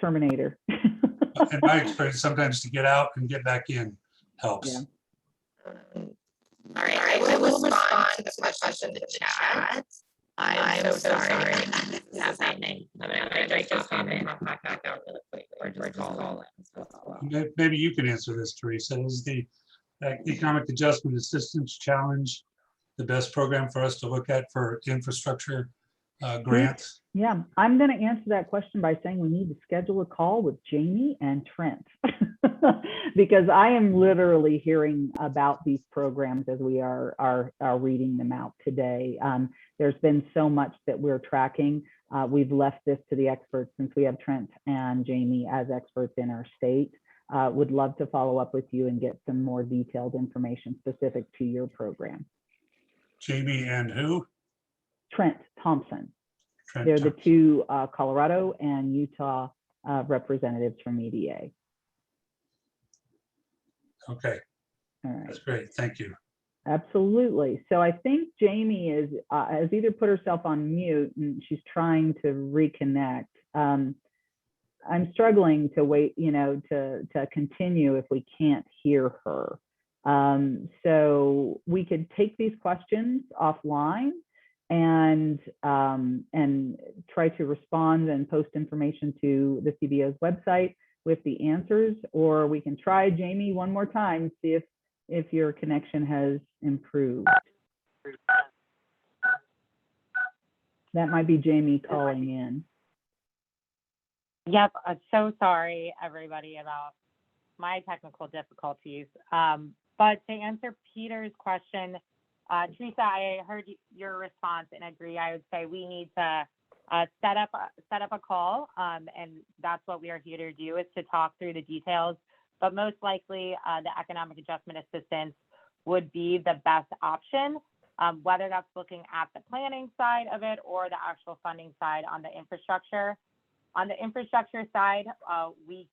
Terminator. In my experience, sometimes to get out and get back in helps. Yeah. All right, I will respond to the question in the chat. I'm so sorry this is happening. I'm going to just come in and pop back out really quick, or just call in. Maybe you can answer this, Teresa. Is the Economic Adjustment Assistance Challenge the best program for us to look at for infrastructure grants? Yeah, I'm going to answer that question by saying we need to schedule a call with Jamie and Trent because I am literally hearing about these programs as we are reading them out today. There's been so much that we're tracking. We've left this to the experts since we have Trent and Jamie as experts in our state. Would love to follow up with you and get some more detailed information specific to your program. Jamie and who? Trent Thompson. Trent They're Thompson. the two Colorado and Utah representatives from EDA. Okay, all right. That's great. Thank you. Absolutely. So I think Jamie has either put herself on mute and she's trying to reconnect. I'm struggling to wait, to continue if we can't hear her. So we could take these questions offline and try to respond and post information to the CBO's website with the answers, or we can try Jamie one more time, see if your connection has improved. That might be Jamie calling in. Yep, I'm so sorry, everybody, about my technical difficulties. But to answer Peter's question, Teresa, I heard your response and agree. I would say we need to set up a call, and that's what we are here to do, is to talk through the details. But most likely, the economic adjustment assistance would be the best option, whether that's looking at the planning side of it or the actual funding side on the infrastructure. On the infrastructure side, we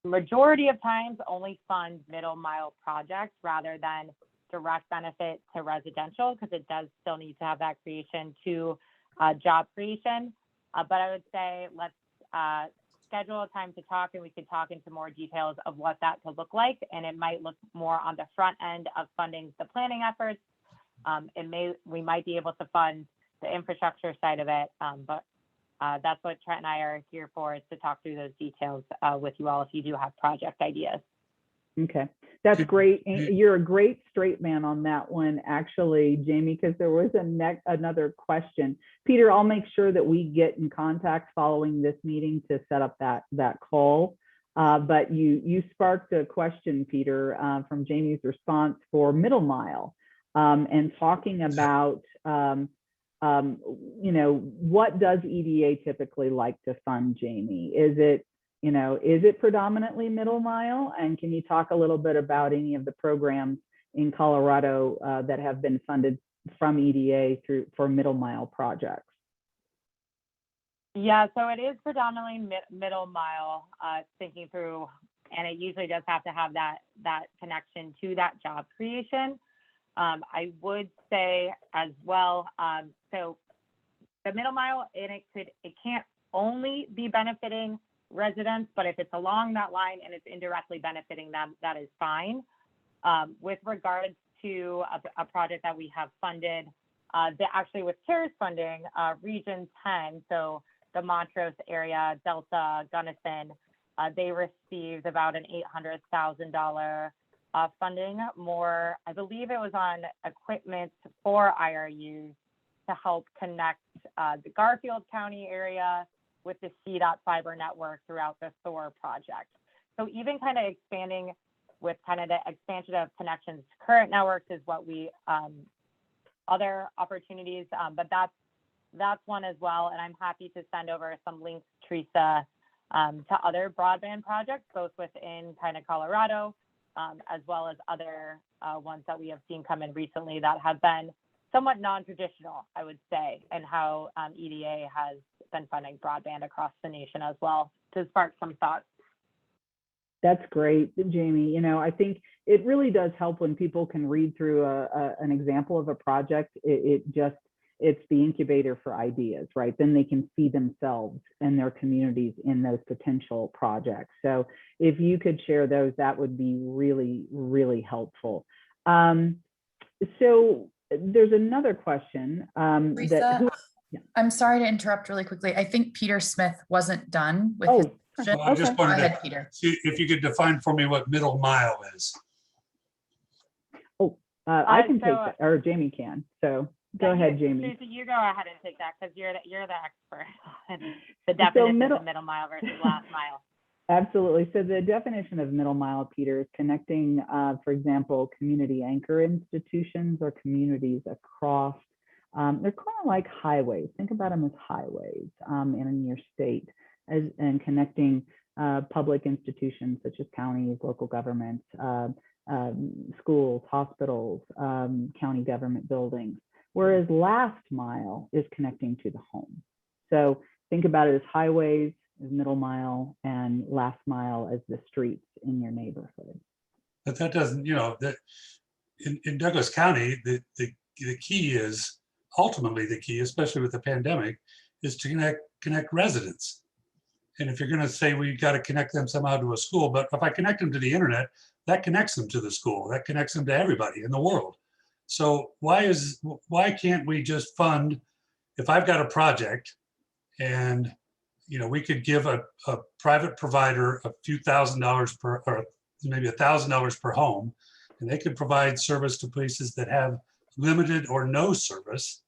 majority of times only fund middle mile projects rather than direct benefit to residential, because it does still need to have that creation to job creation. But I would say let's schedule a time to talk, and we could talk into more details of what that could look like. And it might look more on the front end of funding the planning efforts. We might be able to fund the infrastructure side of it, but that's what Trent and I are here for, is to talk through those details with you all if you do have project ideas. Okay, that's great. You're a great straight man on that one, actually, Jamie, because there was another question. Peter, I'll make sure that we get in contact following this meeting to set up that call. But you sparked a question, Peter, from Jamie's response for middle mile, and talking about what does EDA typically like to fund, Jamie? Is it predominantly middle mile? And can you talk a little bit about any of the programs in Colorado that have been funded from EDA for middle mile projects? Yeah, so it is predominantly middle mile, thinking through, and it usually does have to have that connection to that job creation. I would say as well, so the middle mile, and it can't only be benefiting residents, but if it's along that line and it's indirectly benefiting them, that is fine. With regards to a project that we have funded, actually with CARES funding, Region 10, so the Montrose area, Delta, Gunnison, they received about an $800,000 funding. More, I believe it was on equipment for IRUs to help connect the Garfield County area with the CDOT fiber network throughout the Thor project. So even kind of expanding with kind of the expansion of connections to current networks is what we, other opportunities, but that's one as well. And I'm happy to send over some links, Teresa, to other broadband projects, both within kind of Colorado, as well as other ones that we have seen come in recently that have been somewhat non-traditional, I would say, and how EDA has been funding broadband across the nation as well, to spark some thoughts. That's great, Jamie. I think it really does help when people can read through an example of a project. It's the incubator for ideas, right? Then they can see themselves and their communities in those potential projects. So if you could share those, that would be really, really helpful. So there's another question. Teresa, I'm sorry to interrupt really quickly. I think Peter Smith wasn't done with his question. Well, I just wanted Go ahead, Peter. See if you could define for me what middle mile is. I can take that, or Jamie can. So go ahead, Jamie. Teresa, you go ahead and take that, because you're the expert on the definition of middle mile versus last mile. Absolutely. So the definition of middle mile, Peter, is connecting, for example, community anchor institutions or communities across. They're kind of like highways. Think about them as highways in your state, and connecting public institutions such as counties, local governments, schools, hospitals, county government buildings. Whereas last mile is connecting to the home. So think about it as highways, as middle mile, and last mile as the streets in your neighborhood. But that doesn't, that in Douglas County, the key is, ultimately the key, especially with the pandemic, is to connect residents. And if you're going to say we got to connect them somehow to a school, but if I connect them to the internet, that connects them to the school, that connects them to everybody in the world. So why can't we just fund, if I've got a project and we could give a private provider a few $1,000s per, or maybe $1,000 per home, and they could provide service to places that have limited or no service.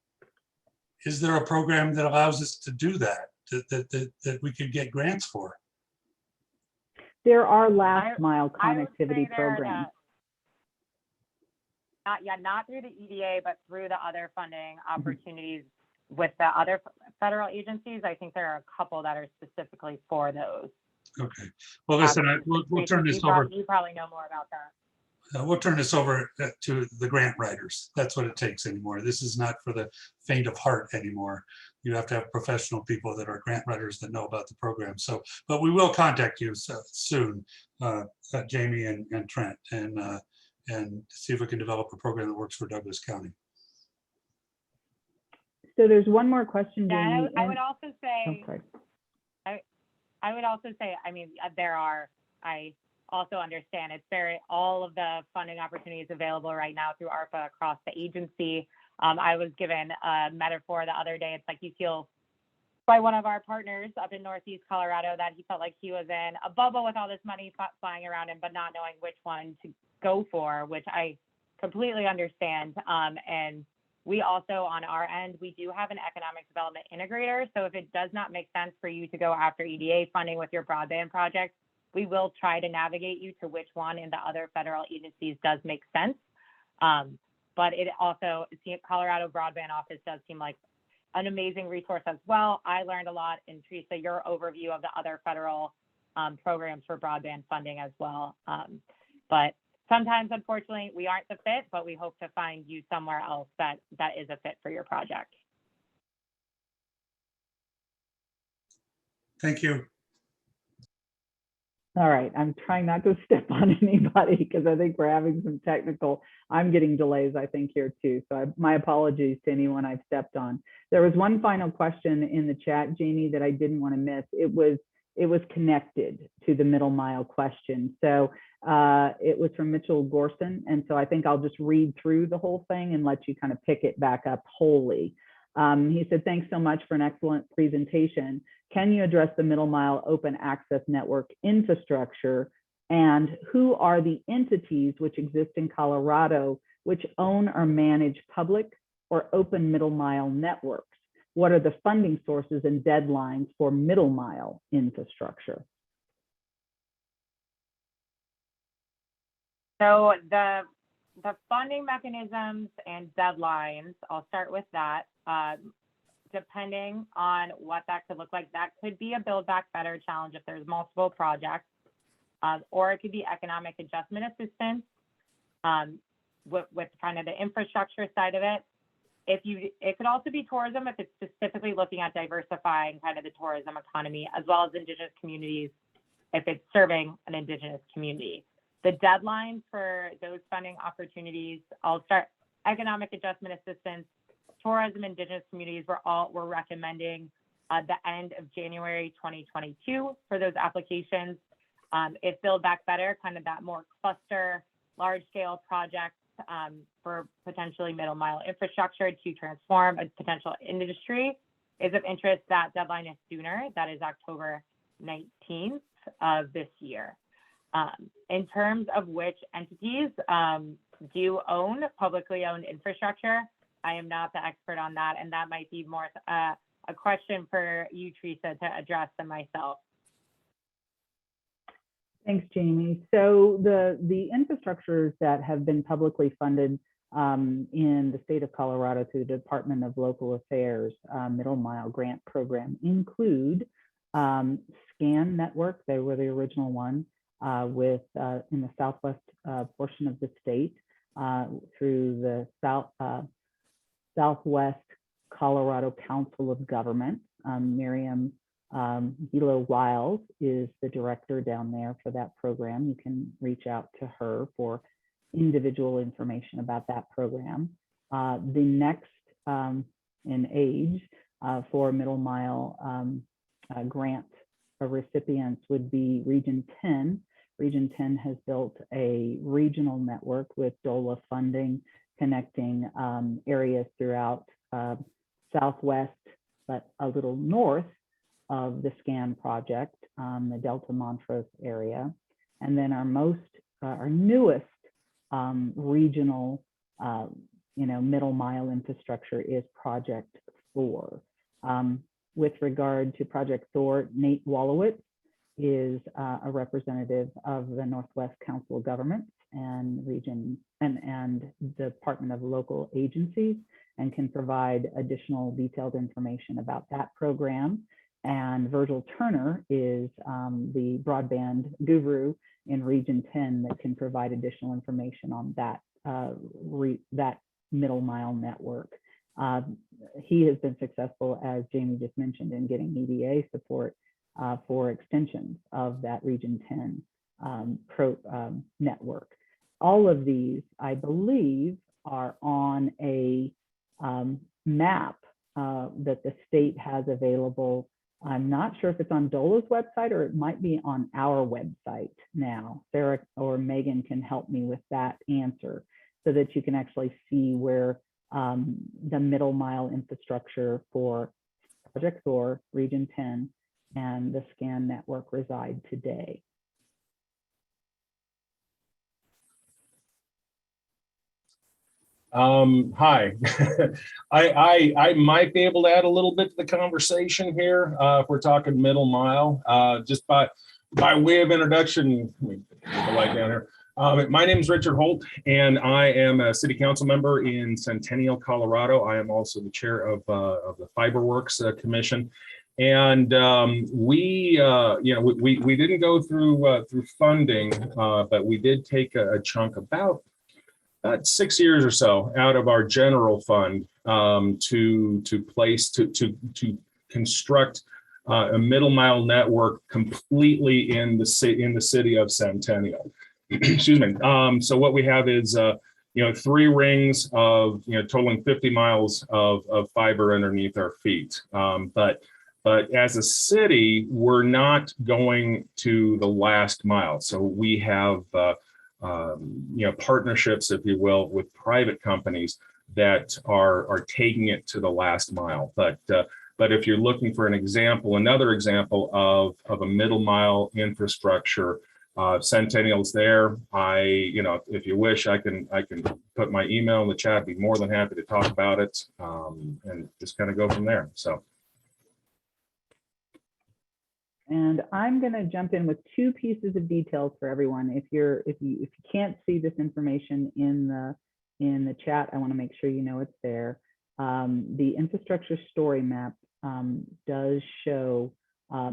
Is there a program that allows us to do that? that we could get grants for. There are last mile I would say connectivity there are programs. not through the EDA, but through the other funding opportunities with the other federal agencies. I think there are a couple that are specifically for those. Okay. Well, listen, we'll turn this over. You probably know more about that. We'll turn this over to the grant writers. That's what it takes anymore. This is not for the faint of heart anymore. You have to have professional people that are grant writers that know about the program. So, but we will contact you soon, Jamie and Trent, and see if we can develop a program that works for Douglas County. So there's one more question, Jamie. Yeah, I would also say, okay. I would also say, I mean, I also understand all of the funding opportunities available right now through ARPA across the agency. I was given a metaphor the other day. It's like you feel by one of our partners up in Northeast Colorado that he felt like he was in a bubble with all this money flying around him, but not knowing which one to go for, which I completely understand. And we also, on our end, we do have an economic development integrator. So if it does not make sense for you to go after EDA funding with your broadband project, we will try to navigate you to which one in the other federal agencies does make sense. But it also, Colorado Broadband Office does seem like an amazing resource as well. I learned a lot, and Teresa, your overview of the other federal programs for broadband funding as well. But sometimes, unfortunately, we aren't the fit, but we hope to find you somewhere else that is a fit for your project. Thank you. All right, I'm trying not to step on anybody because I think we're having some I'm getting delays, I think, here too. So my apologies to anyone I've stepped on. There was one final question in the chat, Jamie, that I didn't want to miss. It was connected to the middle mile question. So it was from Mitchell Gorson. And so I think I'll just read through the whole thing and let you kind of pick it back up wholly. He said, thanks so much for an excellent presentation. Can you address the middle mile open access network infrastructure, and who are the entities which exist in Colorado which own or manage public or open middle mile networks? What are the funding sources and deadlines for middle mile infrastructure? So the funding mechanisms and deadlines, I'll start with that. Depending on what that could look like, that could be a Build Back Better challenge if there's multiple projects, or it could be economic adjustment assistance with kind of the infrastructure side of it. It could also be tourism if it's specifically looking at diversifying kind of the tourism economy, as well as Indigenous communities if it's serving an Indigenous community. The deadlines for those funding opportunities, I'll start economic adjustment assistance, tourism, Indigenous communities, we're recommending the end of January 2022 for those applications. If Build Back Better, kind of that more cluster, large scale projects for potentially middle mile infrastructure to transform a potential industry is of interest, that deadline is sooner. That is October 19th of this year. In terms of which entities do own publicly owned infrastructure, I am not the expert on that, and that might be more a question for you, Teresa, to address than myself. Thanks, Jamie. So the infrastructures that have been publicly funded in the state of Colorado through the Department of Local Affairs Middle Mile Grant Program include SCAN Network. They were the original one in the southwest portion of the state through the Southwest Colorado Council of Government. Miriam Gilo-Wiles is the director down there for that program. You can reach out to her for individual information about that program. The next in age for middle mile grant recipients would be Region 10. Region 10 has built a regional network with DOLA funding connecting areas throughout Southwest, but a little north of the SCAN project, the Delta Montrose area. And then our newest regional, middle mile infrastructure is Project 4. with regard to Project Thor, Nate Wallowitz is a representative of the Northwest Council of Governments and Region and Department of Local Agencies, and can provide additional detailed information about that program. And Virgil Turner is the broadband guru in Region 10 that can provide additional information on that, that middle mile network. He has been successful, as Jamie just mentioned, in getting EDA support for extensions of that Region 10 network. All of these, I believe, are on a map that the state has available. I'm not sure if it's on DOLA's website or it might be on our website now. Sarah or Megan can help me with that answer so that you can actually see where the middle mile infrastructure for Project Thor, Region 10, and the SCAN network reside today. Hi, I might be able to add a little bit to the conversation here if we're talking middle mile. Just by way of introduction, let me put the light down here. My name is Richard Holt, and I am a city council member in Centennial, Colorado. I am also the chair of the FiberWorks Commission. And we didn't go through funding, but we did take a chunk about 6 years or so out of our general fund to construct a middle mile network completely in the city of Centennial. Excuse me. So what we have is 3 rings of totaling 50 miles of fiber underneath our feet. But as a city, we're not going to the last mile. So we have partnerships, if you will, with private companies that are taking it to the last mile. But if you're looking for another example of a middle mile infrastructure, Centennial's there. If you wish, I can put my email in the chat. I'd be more than happy to talk about it and just kind of go from there. So. And I'm going to jump in with 2 pieces of details for everyone. If you can't see this information in the chat, I want to make sure you know it's there. The infrastructure story map does show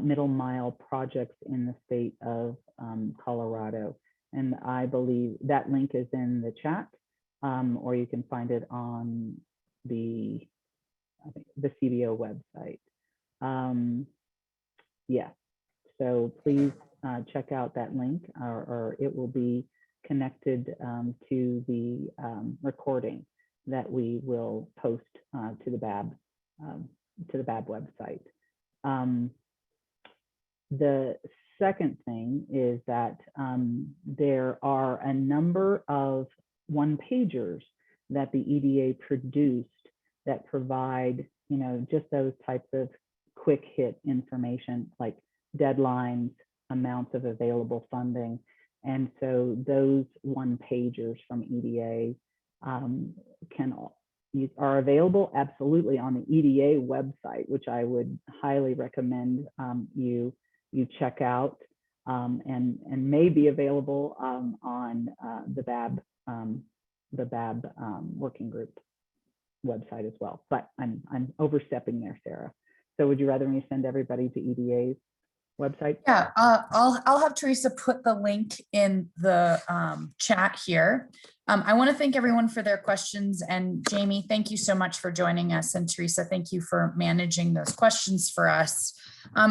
middle mile projects in the state of Colorado, and I believe that link is in the chat, or you can find it on the CBO website. Yeah. So please check out that link, or it will be connected to the recording that we will post to the BAB website. The second thing is that there are a number of one-pagers that the EDA produced that provide, just those types of quick hit information like deadlines, amounts of available funding. And so those one-pagers from EDA are available absolutely on the EDA website, which I would highly recommend you check out, and may be available on the BAB working group website as well. But I'm overstepping there, Sarah. So would you rather me send everybody to EDA's website? Yeah, I'll have Teresa put the link in the chat here. I want to thank everyone for their questions, and Jamie, thank you so much for joining us, and Teresa, thank you for managing those questions for us.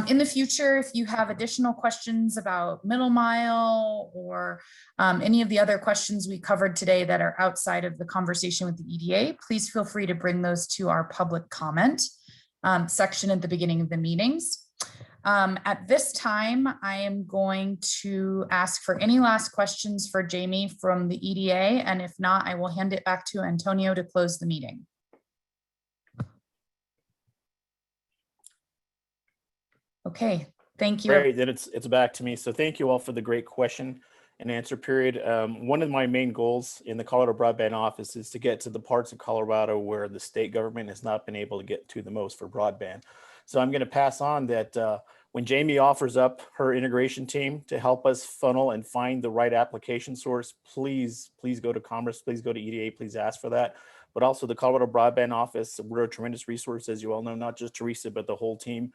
In the future, if you have additional questions about middle mile or any of the other questions we covered today that are outside of the conversation with the EDA, please feel free to bring those to our public comment section at the beginning of the meetings. At this time, I am going to ask for any last questions for Jamie from the EDA, and if not, I will hand it back to Antonio to close the meeting. Okay, thank you. Great, then it's back to me. So thank you all for the great question and answer period. One of my main goals in the Colorado Broadband Office is to get to the parts of Colorado where the state government has not been able to get to the most for broadband. So I'm going to pass on that when Jamie offers up her integration team to help us funnel and find the right application source, please go to Commerce, please go to EDA, please ask for that. But also the Colorado Broadband Office, we're a tremendous resource, as you all know, not just Teresa, but the whole team.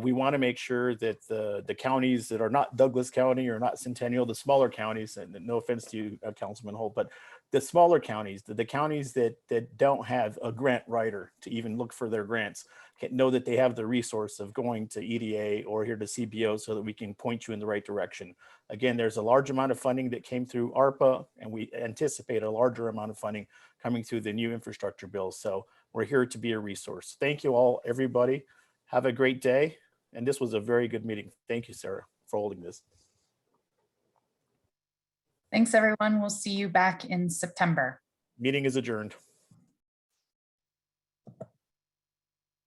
We want to make sure that the counties that are not Douglas County or not Centennial, the smaller counties, and no offense to you, Councilman Holt, but the smaller counties, the counties that don't have a grant writer to even look for their grants, can know that they have the resource of going to EDA or here to CBO so that we can point you in the right direction. Again, there's a large amount of funding that came through ARPA, and we anticipate a larger amount of funding coming through the new infrastructure bill. So we're here to be a resource. Thank you all, everybody. Have a great day. And this was a very good meeting. Thank you, Sarah, for holding this. Thanks, everyone. We'll see you back in September. Meeting is adjourned.